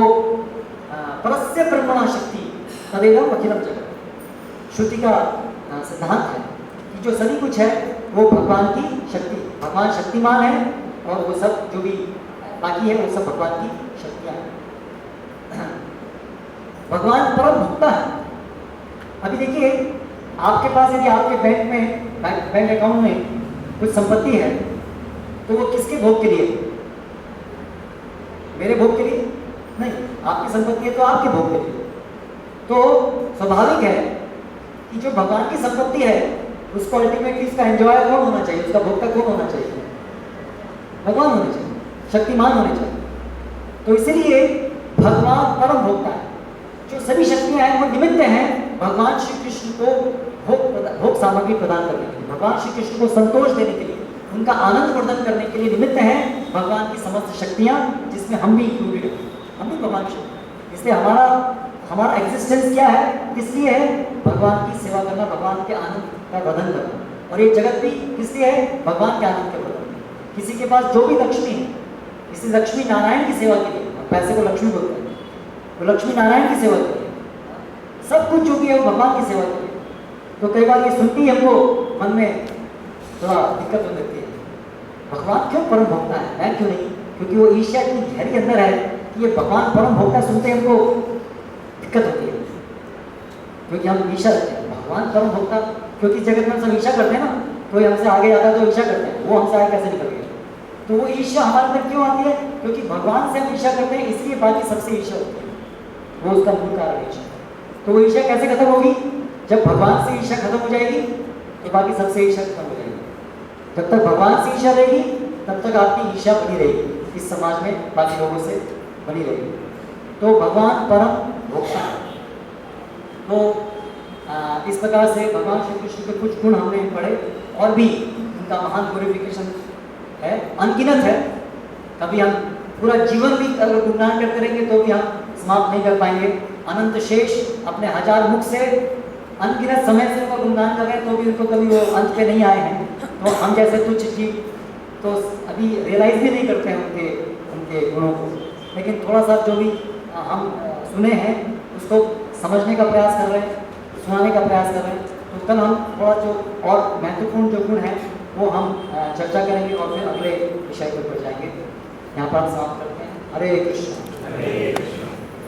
परस्य ब्रह्मणा शक्ति तदेव अखिलम जगत, श्रुति का सिद्धांत है कि जो सभी कुछ है वो भगवान की शक्ति, भगवान शक्तिमान है और वो सब जो भी बाकी है वो सब भगवान की शक्तियाँ हैं। भगवान परम भोक्ता है। अभी देखिए, आपके पास यदि आपके बैंक में, बैंक अकाउंट में कुछ संपत्ति है तो वो किसके भोग के लिए? मेरे भोग के लिए नहीं, आपकी संपत्ति है तो आपके भोग के लिए। तो स्वाभाविक है कि जो भगवान की संपत्ति है उसको अल्टीमेटली उसका एंजॉयर कौन होना चाहिए, उसका भोक्ता कौन होना चाहिए? भगवान होने चाहिए, शक्तिमान होने चाहिए। तो इसीलिए भगवान परम भोक्ता है। जो सभी शक्तियां हैं वो निमित्त हैं भगवान श्री कृष्ण को भोग सामग्री प्रदान करने के लिए, भगवान श्री कृष्ण को संतोष देने के लिए, उनका आनंद वर्धन करने के लिए निमित्त हैं भगवान की समस्त शक्तियां, जिसमें हम भी इंक्लूडेड हैं, हम भी भगवान शक्ति। इसलिए हमारा एग्जिस्टेंस क्या है, किस लिए है? भगवान की सेवा करना, भगवान के आनंद का वर्धन करना। और ये जगत भी किस लिए है? भगवान के आनंद के वर्धन। किसी के पास जो भी लक्ष्मी है, किसी लक्ष्मी नारायण की सेवा के लिए, पैसे को लक्ष्मी बोलते हैं, वो लक्ष्मी नारायण की सेवा के लिए, सब कुछ जो भी है वो भगवान की सेवा के लिए। तो कई बार ये सुनती है हमको मन में थोड़ा दिक्कत हो जाती है, भगवान क्यों परम भोक्ता है, मैं क्यों नहीं? क्योंकि वो ईर्ष्या इतनी गहरी अंदर है कि ये भगवान परम भोक्ता सुनते हमको दिक्कत होती है, क्योंकि हम ईर्ष्या रखते हैं। भगवान परम भोक्ता, क्योंकि जगत में हम सब ईर्ष्या करते हैं ना, कोई हमसे आगे जाता है तो ईर्ष्या करते हैं, वो हमसे आगे कैसे निकल गए? तो वो ईर्ष्या हमारे अंदर क्यों आती है? क्योंकि भगवान से हम ईर्ष्या करते हैं, इसलिए बाकी सबसे ईर्ष्या होती है, वो उसका मूल कारण है ईर्ष्या। तो वो ईर्ष्या कैसे खत्म होगी? जब भगवान से ईर्ष्या खत्म हो जाएगी तो बाकी सबसे ईर्ष्या खत्म हो जाएगी। जब तक भगवान से ईर्ष्या रहेगी तब तक आपकी ईर्ष्या बनी रहेगी, इस समाज में बाकी लोगों से बनी रहेगी। तो भगवान परम भोक्ता है। तो इस प्रकार से भगवान श्री कृष्ण के कुछ गुण हमने पढ़े, और भी उनका महान ग्लोरिफिकेशन है, अनगिनत है। कभी हम पूरा जीवन भी अगर गुणगान करते रहेंगे तो भी हम समाप्त नहीं कर पाएंगे। अनंत शेष अपने 1000 मुख से अनगिनत समय से उनका गुणगान कर रहे हैं तो भी उनको कभी वो अंत पे नहीं आए हैं। तो हम जैसे तुच्छ जीव तो अभी रियलाइज भी नहीं करते हैं उनके गुणों को, लेकिन थोड़ा सा जो भी हम सुने हैं उसको समझने का प्रयास कर रहे हैं, सुनाने का प्रयास कर रहे हैं। तो कल हम थोड़ा जो और महत्वपूर्ण जो गुण हैं वो हम चर्चा करेंगे और फिर अगले विषय के ऊपर जाएंगे। यहाँ पर हम समाप्त करते हैं। हरे कृष्ण।